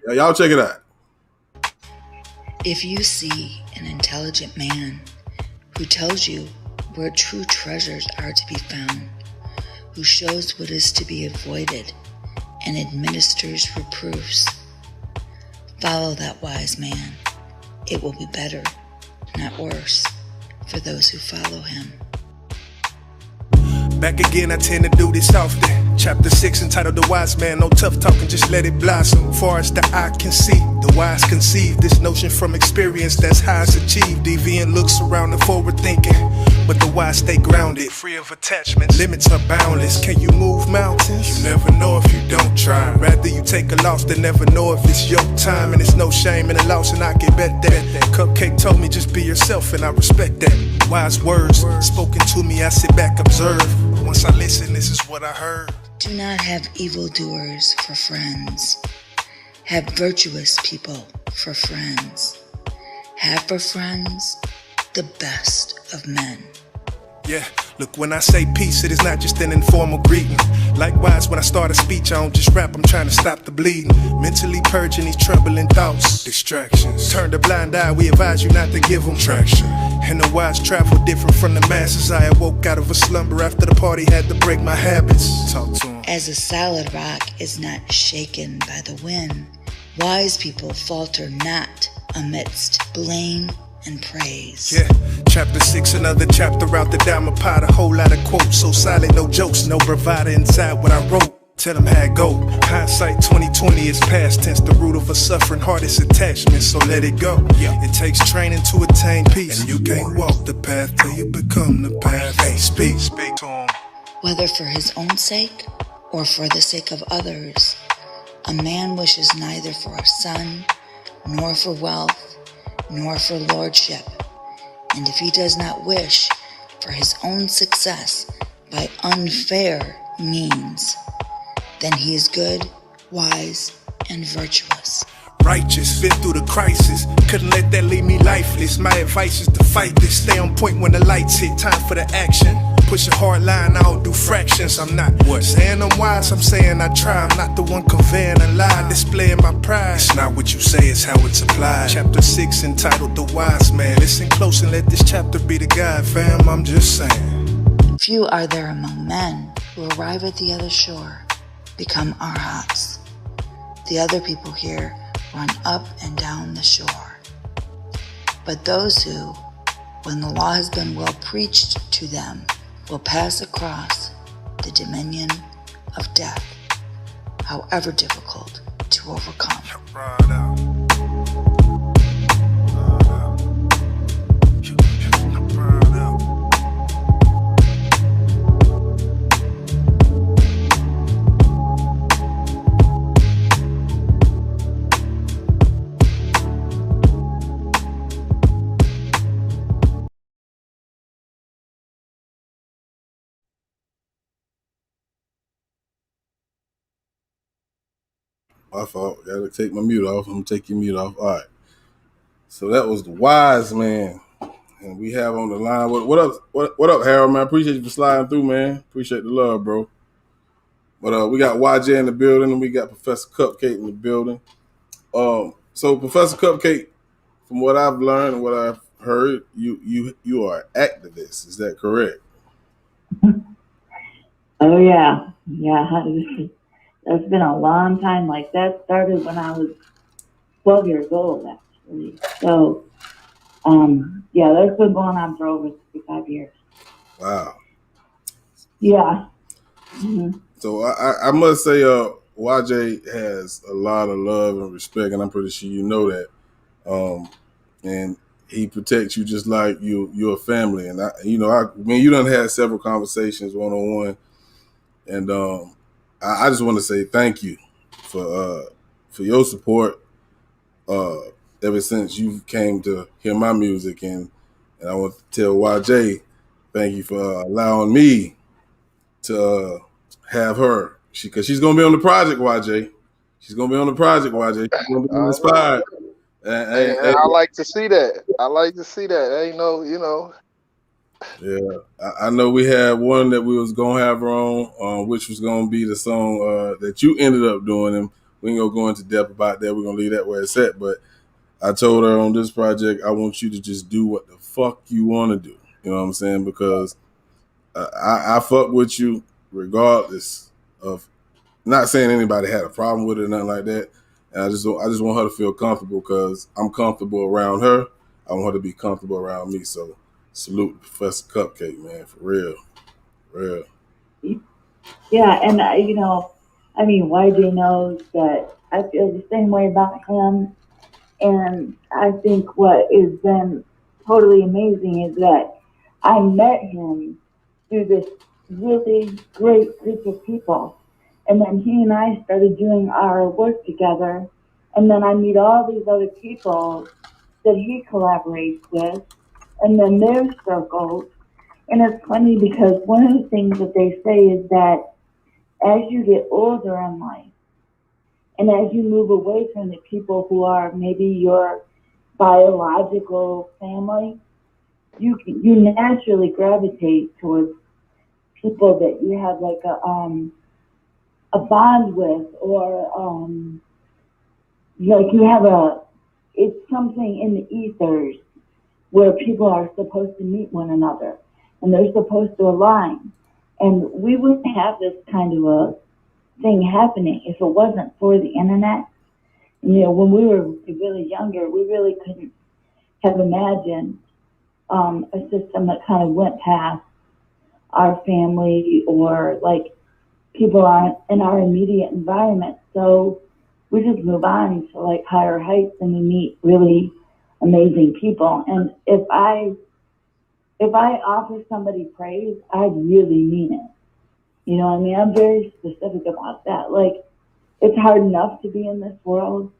Yeah, y'all check it out. If you see an intelligent man who tells you where true treasures are to be found, who shows what is to be avoided, and administers reproofs, follow that wise man. It will be better, not worse, for those who follow him. Back again, I tend to do this often. Chapter 6 entitled The Wise Man. No tough talking, just let it blossom. Far as the eye can see, the wise conceive this notion from experience that's highest achieved. Deviant looks around the forward thinking, but the wise stay grounded, free of attachments. Limits are boundless. Can you move mountains? You never know if you don't try. Rather you take a loss than never know if it's your time. And it's no shame in a loss, and I can bet that. Cupcake told me just be yourself, and I respect that. Wise words spoken to me, I sit back, observe. Once I listen, this is what I heard. Do not have evildoers for friends. Have virtuous people for friends. Have for friends the best of men. Yeah, look, when I say peace, it is not just an informal greeting. Likewise, when I start a speech, I don't just rap, I'm trying to stop the bleeding. Mentally purging these troubling thoughts. Distractions. Turn the blind eye, we advise you not to give them traction. And the wise travel different from the masses. I awoke out of a slumber after the party, had to break my habits. Talk to 'em. As a solid rock is not shaken by the wind, wise people falter not amidst blame and praise. Yeah, chapter 6, another chapter out the diamond pot. A whole lot of quotes, so solid, no jokes, no bravado inside what I wrote. Tell them how it go. Hindsight 2020 is past tense. The root of a suffering heart is attachment, so let it go. Yeah, it takes training to attain peace, and you can't walk the path till you become the path. Hey, speak to 'em. Whether for his own sake or for the sake of others, a man wishes neither for a son, nor for wealth, nor for lordship. And if he does not wish for his own success by unfair means, then he is good, wise, and virtuous. Righteous, been through the crisis. Couldn't let that leave me lifeless. My advice is to fight this. Stay on point when the lights hit. Time for the action. Push a hard line, I don't do fractions. I'm not saying I'm wise, I'm saying I try. I'm not the one conveying a lie, displaying my pride. It's not what you say, it's how it's applied. Chapter 6 entitled The Wise Man. Listen close and let this chapter be the guide, fam. I'm just saying. Few are there among men who arrive at the other shore, become arhats. The other people here run up and down the shore. But those who, when the law has been well preached to them, will pass across the dominion of death, however difficult to overcome. My fault. Gotta take my mute off. I'm gonna take your mute off. All right. So that was The Wise Man. And we have on the line. What up? What up, Harold, man? Appreciate you for sliding through, man. Appreciate the love, bro. But we got YJ in the building, and we got Professor Cupcake in the building. So Professor Cupcake, from what I've learned and what I've heard, you are an activist. Is that correct? Oh yeah. That's been a long time. Like that started when I was 12 years old, actually. So, yeah, that's been going on for over 65 years. Wow. Yeah. Mm-hmm. So I must say, YJ has a lot of love and respect, and I'm pretty sure you know that. And he protects you just like you're a family. And you done had several conversations one-on-one, and I just want to say thank you for your support ever since you came to hear my music, and I want to tell YJ thank you for allowing me to have her She's gonna be on the project, YJ. She's gonna be on the project, YJ. She's gonna be All right. inspired. And Hey, I like to see that. I like to see that. Ain't no, yeah, I know we had one that we was gonna have her on, which was gonna be the song that you ended up doing, and we ain't gonna go into depth about that. We're gonna leave that where it's at. But I told her on this project, I want you to just do what the fuck you want to do. You know what I'm saying? Because I fuck with you regardless of not saying anybody had a problem with it or nothing like that. And I just want her to feel comfortable because I'm comfortable around her. I want her to be comfortable around me. So salute Professor Cupcake, man, for real, for real. Yeah, and I mean, YJ knows that I feel the same way about him. And I think what has been totally amazing is that I met him through this really great group of people. And then he and I started doing our work together. And then I meet all these other people that he collaborates with, and then their circles. And it's funny because one of the things that they say is that as you get older in life, and as you move away from the people who are maybe your biological family, you naturally gravitate towards people that you have like a bond with, or like you have it's something in the ethers where people are supposed to meet one another and they're supposed to align. And we wouldn't have this kind of a thing happening if it wasn't for the internet. When we were really younger, we really couldn't have imagined a system that kind of went past our family or like people are in our immediate environment. So we just move on to like higher heights and we meet really amazing people. And if I offer somebody praise, I really mean it. You know what I mean? I'm very specific about that. Like, it's hard enough to be in this world.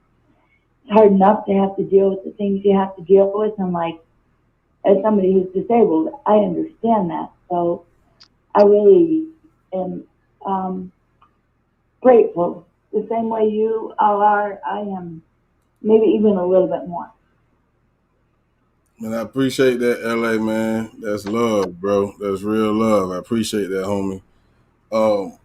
It's hard enough to have to deal with the things you have to deal with. And like, as somebody who's disabled, I understand that. So I really am grateful. The same way you all are, I am maybe even a little bit more. Man, I appreciate that, LA, man. That's love, bro. That's real love. I appreciate that, homie. Um,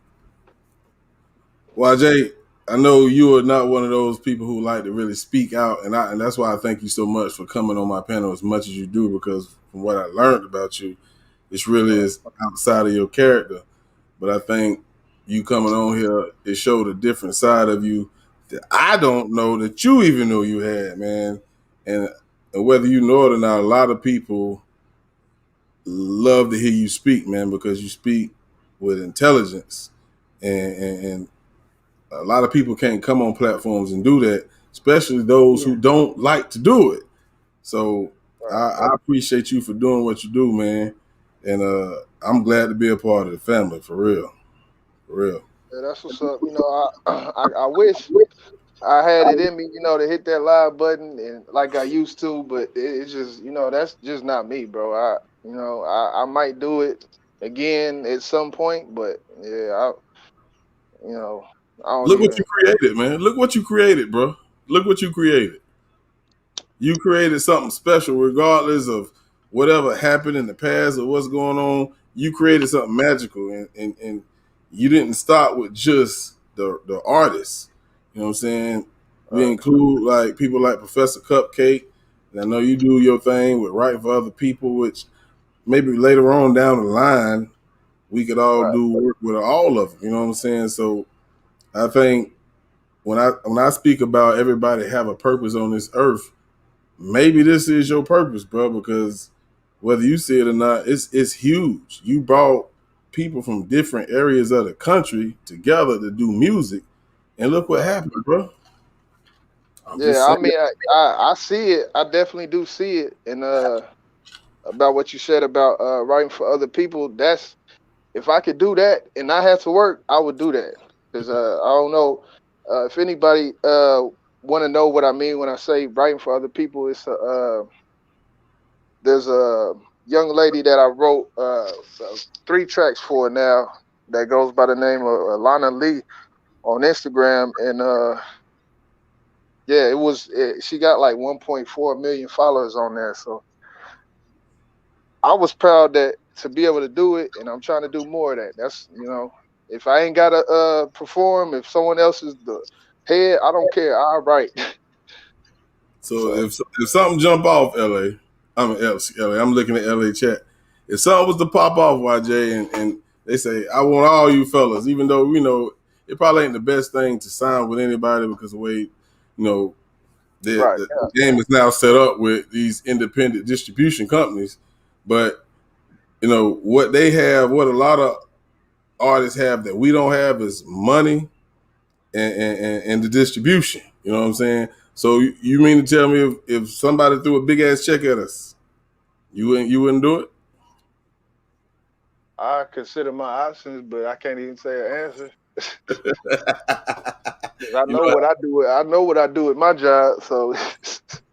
YJ, I know you are not one of those people who like to really speak out, and that's why I thank you so much for coming on my panel as much as you do, because from what I learned about you, this really is outside of your character. But I think you coming on here, it showed a different side of you that I don't know that you even knew you had, man. And whether you know it or not, a lot of people love to hear you speak, man, because you speak with intelligence, and a lot of people can't come on platforms and do that, especially those who don't like to do it. So I appreciate you for doing what you do, man, and I'm glad to be a part of the family, for real, for real. Yeah, that's what's up. I wish I had it in me, to hit that live button and like I used to, but it's just, that's just not me, bro. I might do it again at some point, but yeah, you know, I don't Look what you even. created, man. Look what you created, bro. Look what you created. You created something special, regardless of whatever happened in the past or what's going on. You created something magical, and you didn't start with just the artists. You know what I'm saying? We include like people like Professor Cupcake, and I know you do your thing with writing for other people, which maybe later on down the line we could all do work with all of them. You know what I'm saying? So I think when I speak about everybody have a purpose on this earth, maybe this is your purpose, bro, because whether you see it or not, it's huge. You brought people from different areas of the country together to do music, and look what happened, bro. I'm just Yeah, I saying. mean, I see it. I definitely do see it, and about what you said about writing for other people. That's if I could do that and I had to work, I would do that. Because I don't know if anybody want to know what I mean when I say writing for other people. There's a young lady that I wrote 3 tracks for now. that goes by the name of Alana Lee on Instagram, and yeah, she got like 1.4 million followers on there. So I was proud that to be able to do it, and I'm trying to do more of that. That's, if I ain't gotta perform, if someone else is the head, I don't care. I'll write. So if something jump off LA, I'm looking at LA chat. If something was to pop off YJ and they say, I want all you fellas, even though we know it probably ain't the best thing to sign with anybody because the way, the game is now set up with these independent distribution companies. But, what they have, what a lot of artists have that we don't have is money and the distribution. You know what I'm saying? So you mean to tell me if somebody threw a big ass check at us, you wouldn't do it? I consider my options, but I can't even say an answer. I know what I do. I know what I do at my job. So,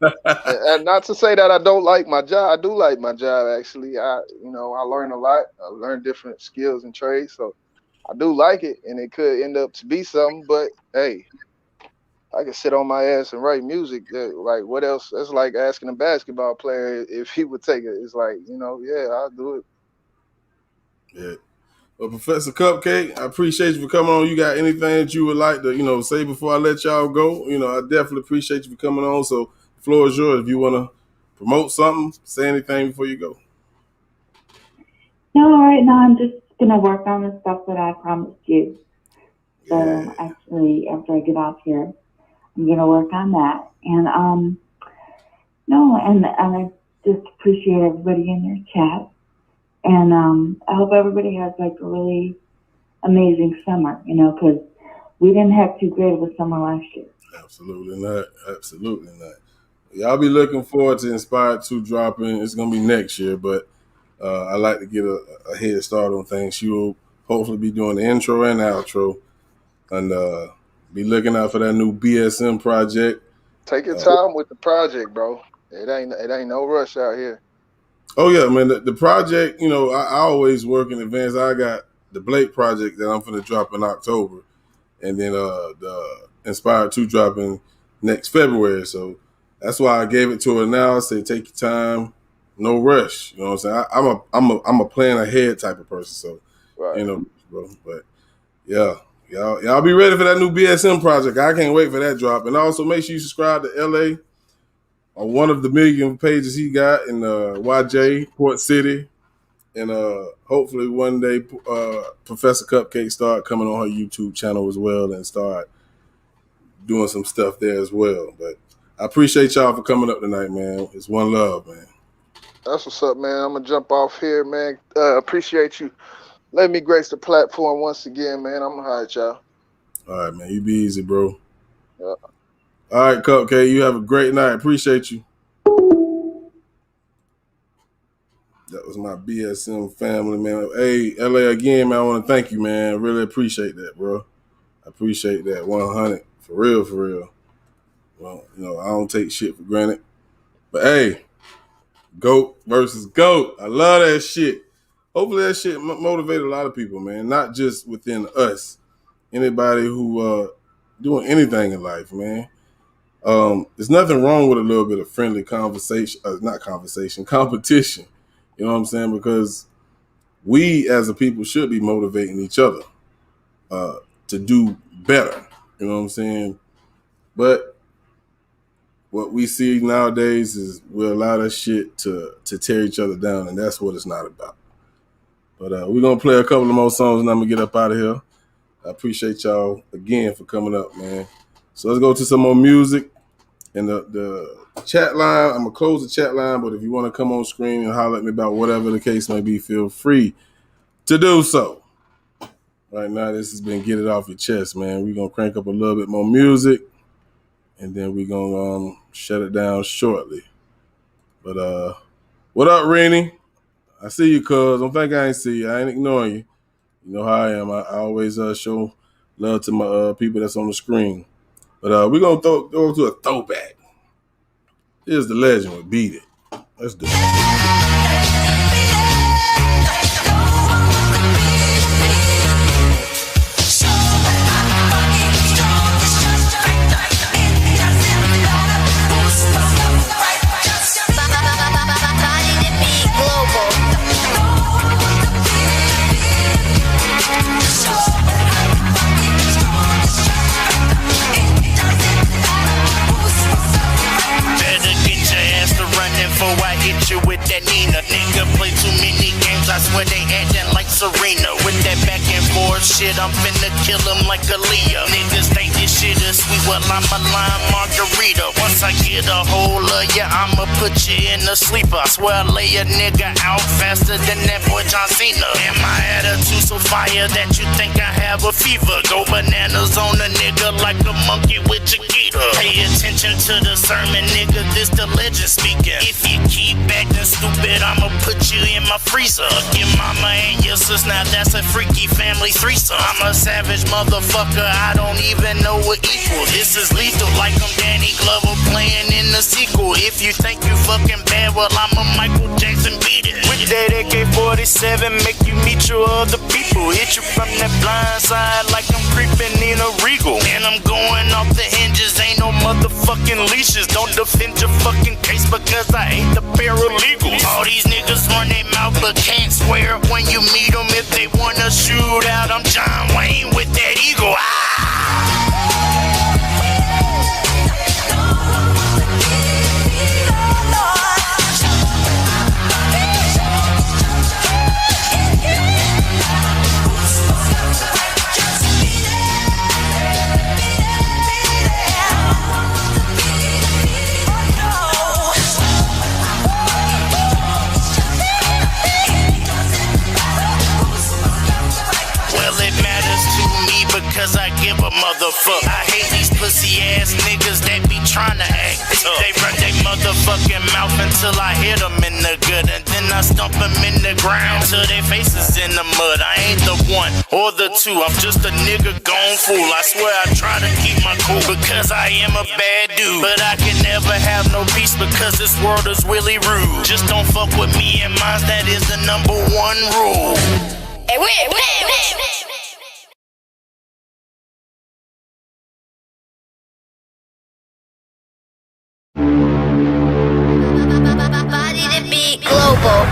and not to say that I don't like my job. I do like my job. Actually, I learn a lot. I learn different skills and trades. So, I do like it, and it could end up to be something. But hey, I can sit on my ass and write music. Like, what else? That's like asking a basketball player if he would take it. It's like, yeah, I'll do it. Yeah. Well, Professor Cupcake, I appreciate you for coming on. You got anything that you would like to, say before I let y'all go? I definitely appreciate you for coming on. So the floor is yours. If you want to promote something, say anything before you go. No, right now I'm just going to work on the stuff that I promised you. So actually, after I get off here, I'm going to work on that. And, and I just appreciate everybody in your chat. And I hope everybody has like a really amazing summer, because we didn't have too great of a summer last year. Absolutely not. Absolutely not. Y'all be looking forward to Inspired 2 dropping. It's going to be next year, but I like to get a head start on things. She will hopefully be doing the intro and outro, and be looking out for that new BSM project. Take your time with the project, bro. It ain't no rush out here. Oh yeah, man. The project, I always work in advance. I got the Blake project that I'm going to drop in October, and then the Inspired 2 dropping next February. So that's why I gave it to her now. I say take your time, no rush. You know what I'm saying? I'm a plan ahead type of person. So bro. But yeah, y'all be ready for that new BSM project. I can't wait for that drop. And also make sure you subscribe to LA on one of the million pages he got in YJ Port City. And hopefully one day Professor Cupcake start coming on her YouTube channel as well and start doing some stuff there as well. But I appreciate y'all for coming up tonight, man. It's one love, man. That's what's up, man. I'm going to jump off here, man. Appreciate you letting me grace the platform once again, man. I'm going to holler at y'all. All right, man. You be easy, bro. Yeah. All right, Cupcake. You have a great night. Appreciate you. That was my BSM family, man. Hey, LA, again, man, I want to thank you, man. I really appreciate that, bro. I appreciate that 100. For real. Well, I don't take shit for granted. But hey, GOAT versus GOAT. I love that shit. Hopefully that shit motivated a lot of people, man. Not just within us. Anybody who doing anything in life, man. There's nothing wrong with a little bit of friendly competition. You know what I'm saying? Because we as a people should be motivating each other to do better. You know what I'm saying? But what we see nowadays is we allow that shit to tear each other down, and that's what it's not about. But we're going to play a couple of more songs, and I'm going to get up out of here. I appreciate y'all again for coming up, man. So let's go to some more music. And the chat line, I'm going to close the chat line, but if you want to come on screen and holler at me about whatever the case may be, feel free to do so. Right now, this has been Get It Off Your Chest, man. We're going to crank up a little bit more music, and then we're going to shut it down shortly. But what up, Rennie? I see you, cuz. Don't think I ain't see you. I ain't ignoring you. You know how I am. I always show love to my people that's on the screen. But we're going to go to a throwback. Here's the legend with Beat It. Let's do it. arena. With that back and forth shit, I'm finna kill him like Aaliyah. Niggas think this shit is sweet, well I'm a lime margarita. Once I get a hold of ya, I'ma put you in a sleeper. I swear I lay a nigga out faster than that boy John Cena. And my attitude so fire that you think I have a fever. Go bananas on a nigga like a monkey with Chiquita. Pay attention to the sermon, nigga, this the legend speaking. If you keep acting stupid, I'ma put you in my freezer. Your mama and your sis, now that's a freaky family threesome. I'm a savage motherfucker, I don't even know what equal. This is lethal like I'm Danny Glover playing in the sequel. If you think you fucking bad, well I'm a Michael Jackson beat it. With that AK-47, make you meet your other people. Hit you from that blind side like I'm creeping in a Regal. And I'm going off the hinges, ain't no motherfucking leashes. Don't defend your fucking case because I ain't the paralegals. All these niggas run their mouth but can't swear when you meet them. If they wanna shoot out, I'm John Wayne with that eagle. Because I give a motherfuck. I hate these pussy ass niggas that be trying to act tough. They run their motherfucking mouth until I hit them in the gut. And then I stomp them in the ground till their faces in the mud. I ain't the one or the two, I'm just a nigga gone fool. I swear I try to keep my cool because I am a bad dude. But I can never have no peace because this world is really rude. Just don't fuck with me and mine, that is the number one rule. Hey, wait. Body to be global.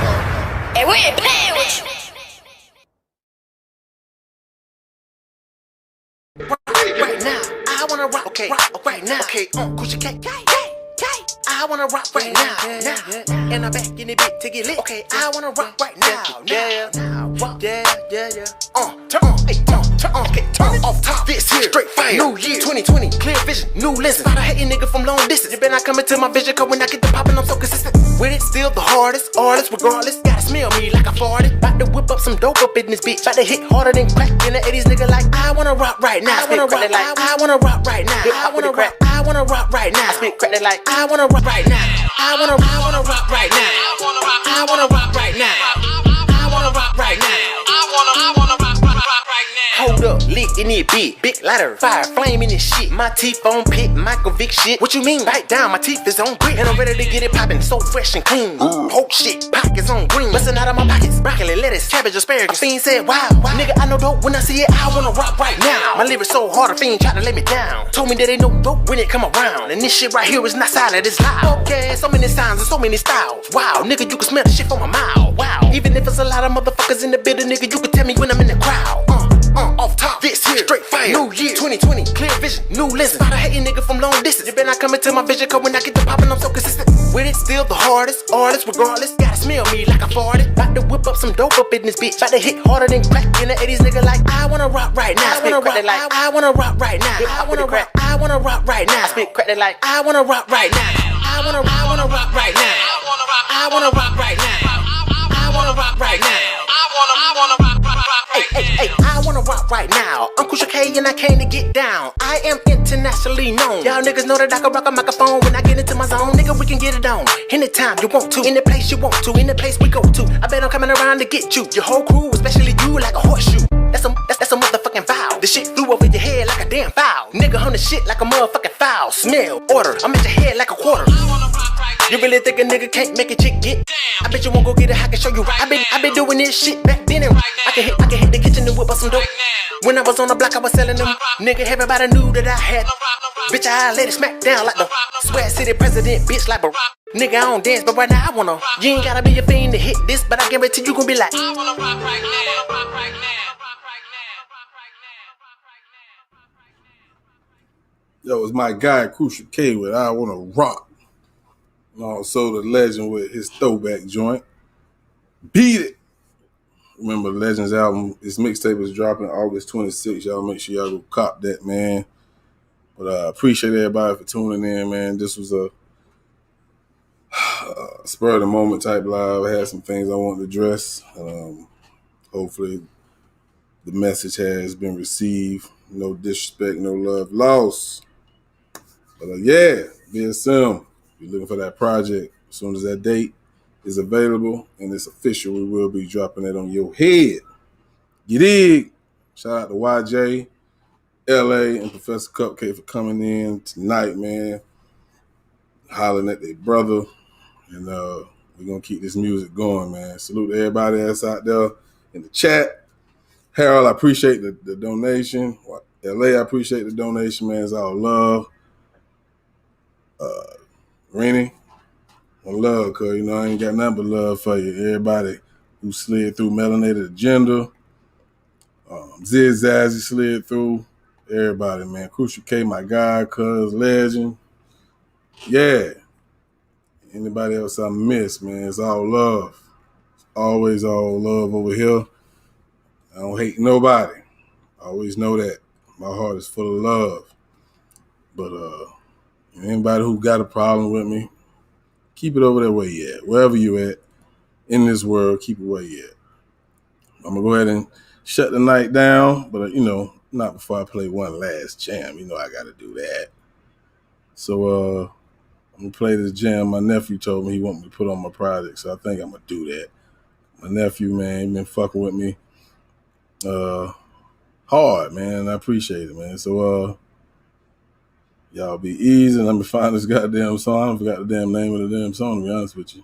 And we ain't playing with you. Right now, I wanna rock. Okay, right now. Okay, Cushy K. I wanna rock right now. And I'm back in the bit to get lit. Okay, I wanna rock right now. Yeah. Turn on. Okay, turn off top. This here, straight fire. New year, 2020, clear vision, new lenses. Find a hating nigga from long distance. You better not come into my vision, cause when I get the poppin', I'm so consistent. With it, still the hardest, artist, regardless. Gotta smell me like I farted. About to whip up some dope up in this bitch. About to hit harder than crack in the 80s, nigga. Like, I wanna rock right now. I wanna rock right now. I wanna rock right now. I wanna rock right now. I spit crack like, I wanna rock right now. I wanna rock right now. I wanna rock right now. I wanna rock right now. I wanna rock right now. Hold up, lit in it big lighter, fire, flame in this shit. My teeth on pit, Michael Vick shit. What you mean? Bite down, my teeth is on grit, and I'm ready to get it poppin', so fresh and clean. Poke shit, pockets on green, bustin' out of my pockets. Broccoli, lettuce, cabbage, asparagus. A fiend said, wow, nigga, I know dope when I see it. I wanna rock right now. My lyrics so hard, a fiend try to let me down. Told me that ain't no dope when it come around, and this shit right here is not silent, it's loud. Okay, so many sounds and so many styles. Wow, nigga, you can smell the shit from my mouth. Wow, even if it's a lot of motherfuckers in the building, nigga, you can tell me when I'm in the crowd. Off top, this here, straight fire. New year, 2020, clear vision, new lenses. Find a hating nigga from long distance. You better not come into my vision, cause when I get the poppin', I'm so consistent. With it, still the hardest, artist, regardless. Gotta smell me like I farted. About to whip up some dope up in this bitch. About to hit harder than crack in the 80s, nigga. Like, I wanna rock right now. I wanna rock right now. I wanna rock right now. I wanna rock right now. I spit crack like, I wanna rock right now. I wanna rock right now. I wanna rock right now. I wanna rock right now. I wanna rock. Hey, I wanna rock right now. I'm Cushy K and I came to get down. I am internationally known. Y'all niggas know that I can rock a microphone when I get into my zone. Nigga, we can get it on anytime you want to, in the place you want to, in the place we go to. I bet I'm coming around to get you, your whole crew, especially you, like a horseshoe. That's a motherfucking foul. The shit flew over your head like a damn foul. Nigga on the shit like a motherfucking foul. Smell, order, I'm at your head like a quarter. You really think a nigga can't make a chick get down? I bet you won't go get it, I can show you right. I been doing this shit back then and I can hit the kitchen and whip up some dope. When I was on the block, I was selling them. Nigga, everybody knew that I had. Bitch, I let it smack down like the Sweat City president, bitch, like Barack. Nigga, I don't dance, but right now I wanna. You ain't gotta be a fiend to hit this, but I guarantee you gon' be like, I wanna rock right now. That was my guy, Cushy K, with I Wanna Rock. And also the legend with his throwback joint. Beat It remember the Legends album. This mixtape is dropping August 26th. Y'all make sure y'all go cop that, man. But I appreciate everybody for tuning in, man. This was a spur of the moment type live. I had some things I wanted to address. Hopefully the message has been received. No disrespect, no love lost. But yeah, BSM, if you're looking for that project, as soon as that date is available and it's official, we will be dropping it on your head. You dig? Shout out to YJ, LA, and Professor Cupcake for coming in tonight, man. Hollering at their brother. And we're going to keep this music going, man. Salute to everybody that's out there in the chat. Harold, I appreciate the donation. LA, I appreciate the donation, man. It's all love. Rennie, one love, cuz, you know, I ain't got nothing but love for you. Everybody who slid through Melanated Agenda. Zazzy slid through. Everybody, man. Crucial K, my guy, cuz, legend. Yeah. Anybody else I miss, man, it's all love. It's always all love over here. I don't hate nobody. I always know that. My heart is full of love. But anybody who got a problem with me, keep it over there where you at. Wherever you at in this world, keep it where you at. I'm going to go ahead and shut the night down, but, not before I play one last jam. You know I got to do that. So I'm going to play this jam. My nephew told me he want me to put on my project, so I think I'm going to do that. My nephew, man, he been fucking with me hard, man. I appreciate it, man. So y'all be easy. Let me find this goddamn song. I forgot the damn name of the damn song, to be honest with you.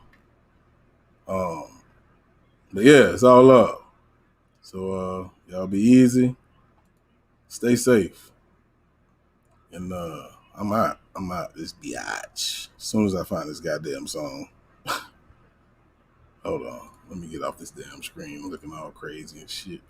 But yeah, it's all love. So y'all be easy. Stay safe. And I'm out this biatch. As soon as I find this goddamn song. Hold on. Let me get off this damn screen. I'm looking all crazy and shit.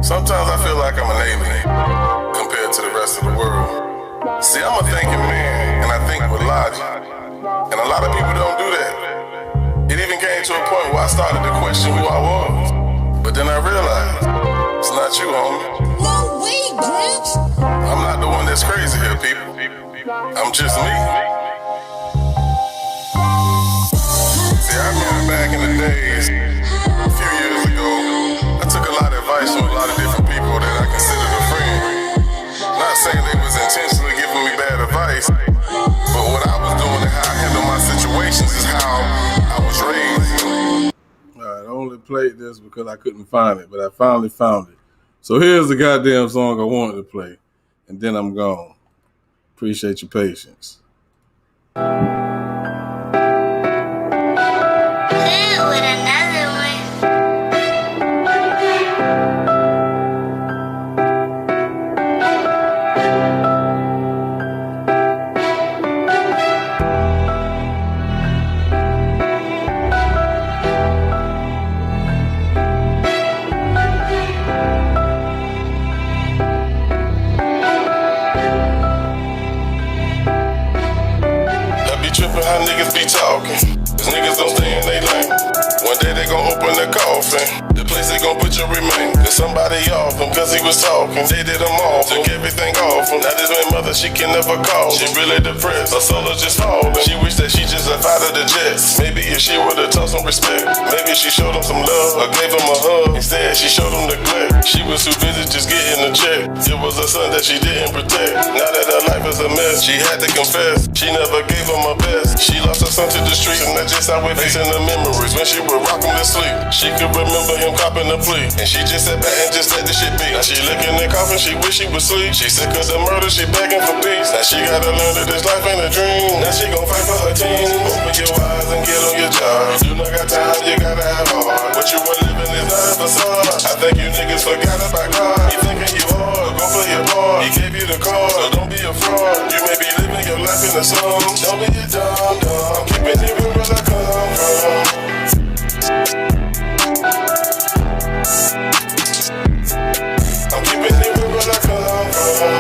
Sometimes I feel like I'm an alien compared to the rest of the world. See, I'm a thinking man, and I think with logic. And a lot of people don't do that. It even came to a point where I started to question who I was. But then I realized, it's not you, homie. No way, Grinch. I'm not the one that's crazy here, people. I'm just me. See, I remember back in the days, a few years ago, I took a lot of advice from a lot of different people that I considered a friend. Not saying they was intentionally giving me bad advice, but what I was doing and how I handled my situations is how I was raised. All right, I only played this because I couldn't find it, but I finally found it. So here's the goddamn song I wanted to play, and then I'm gone. Appreciate your patience. With another one. I be tripping how niggas be talking. Cause niggas don't stay in they lane. One day they gon' open the coffin. The place they gon' put your remain. Cause somebody off him cause he was talking. They did him off, took everything off him. Now this man mother, she can never call. She really depressed, her soul is just falling. She wish that she just left out of the jets. Maybe if she would've taught some respect, maybe she showed him some love or gave him a hug. Instead she showed him neglect. She was too busy just getting a check. It was her son that she didn't protect. Now that her life is a mess, she had to confess. She never gave him her best. She lost her son to the streets, and that's just how we're facing the memories. When she would rock him to sleep, she could remember him copping the plea. And she just sat back and just let the shit be. Now she licking the coffin, she wish she was asleep. She sick of the murder, she begging for peace. Now she gotta learn that this life ain't a dream. Now she gon' fight for her team. Open your eyes and get on your job. You do not got time, you gotta have heart. What you were living is not a facade. I think you niggas forgot about God. You thinking you hard, go play your part. He gave you the card, so don't be a fraud. You may be living your life in the sun. Don't be a dumb. I'm keeping it real where I come from. I'm keeping it real where I come from.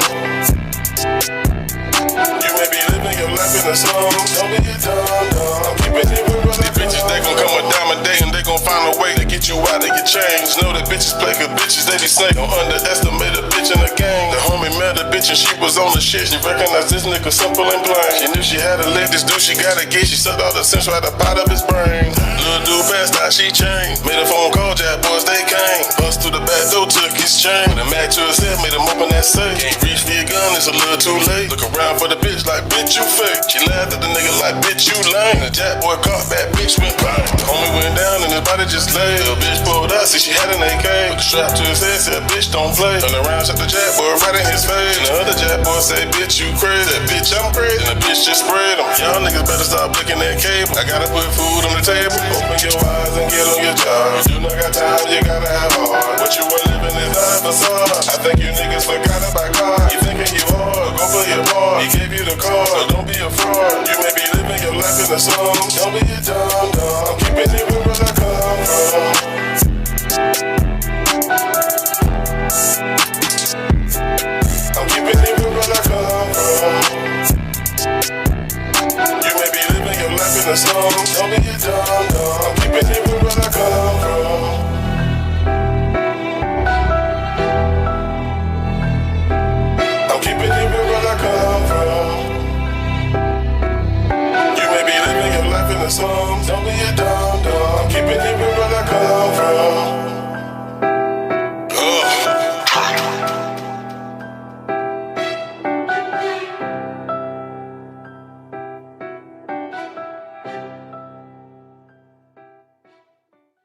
You may be living your life in the sun. Don't be a dumb. I'm keeping it real where I come from. These bitches, they gon' come a dime a day and they gon' find a way to get you out of your chains. Know that bitches play cause bitches, they be snake. Don't underestimate a bitch in the game. The homie met a bitch and she was on the shit. She recognized this nigga simple and plain. She knew she had to lick this dude, she gotta get. She sucked all the sense right up out of his brain. Little dude passed out, she changed. Made a phone call, Jack boys, they came. Bust through the back door, took his chain. Put a mag to his head, made him open that safe. Can't reach for your gun, it's a little too late. Look around for the bitch like, bitch, you fake. She laughed at the nigga like, bitch, you lame. The Jack boy caught that bitch went bang. Homie went down and his body just lay. Little bitch pulled out, see she had an AK. Put the strap to his head, said, bitch, don't play. Turn around, shot the Jack boy right in his face. And the other Jack boy said, bitch, you crazy. That bitch, I'm crazy. And the bitch just sprayed him. Y'all niggas better stop looking at cable. I gotta put food on the table. Open your eyes and get on your job. You do not got time, you gotta have heart. What you were living is not a facade. I think you niggas forgot about God. You thinking you hard, go play your part. He gave you the card, so don't be a fraud. You may be living your life in the sun. Don't be a dumb.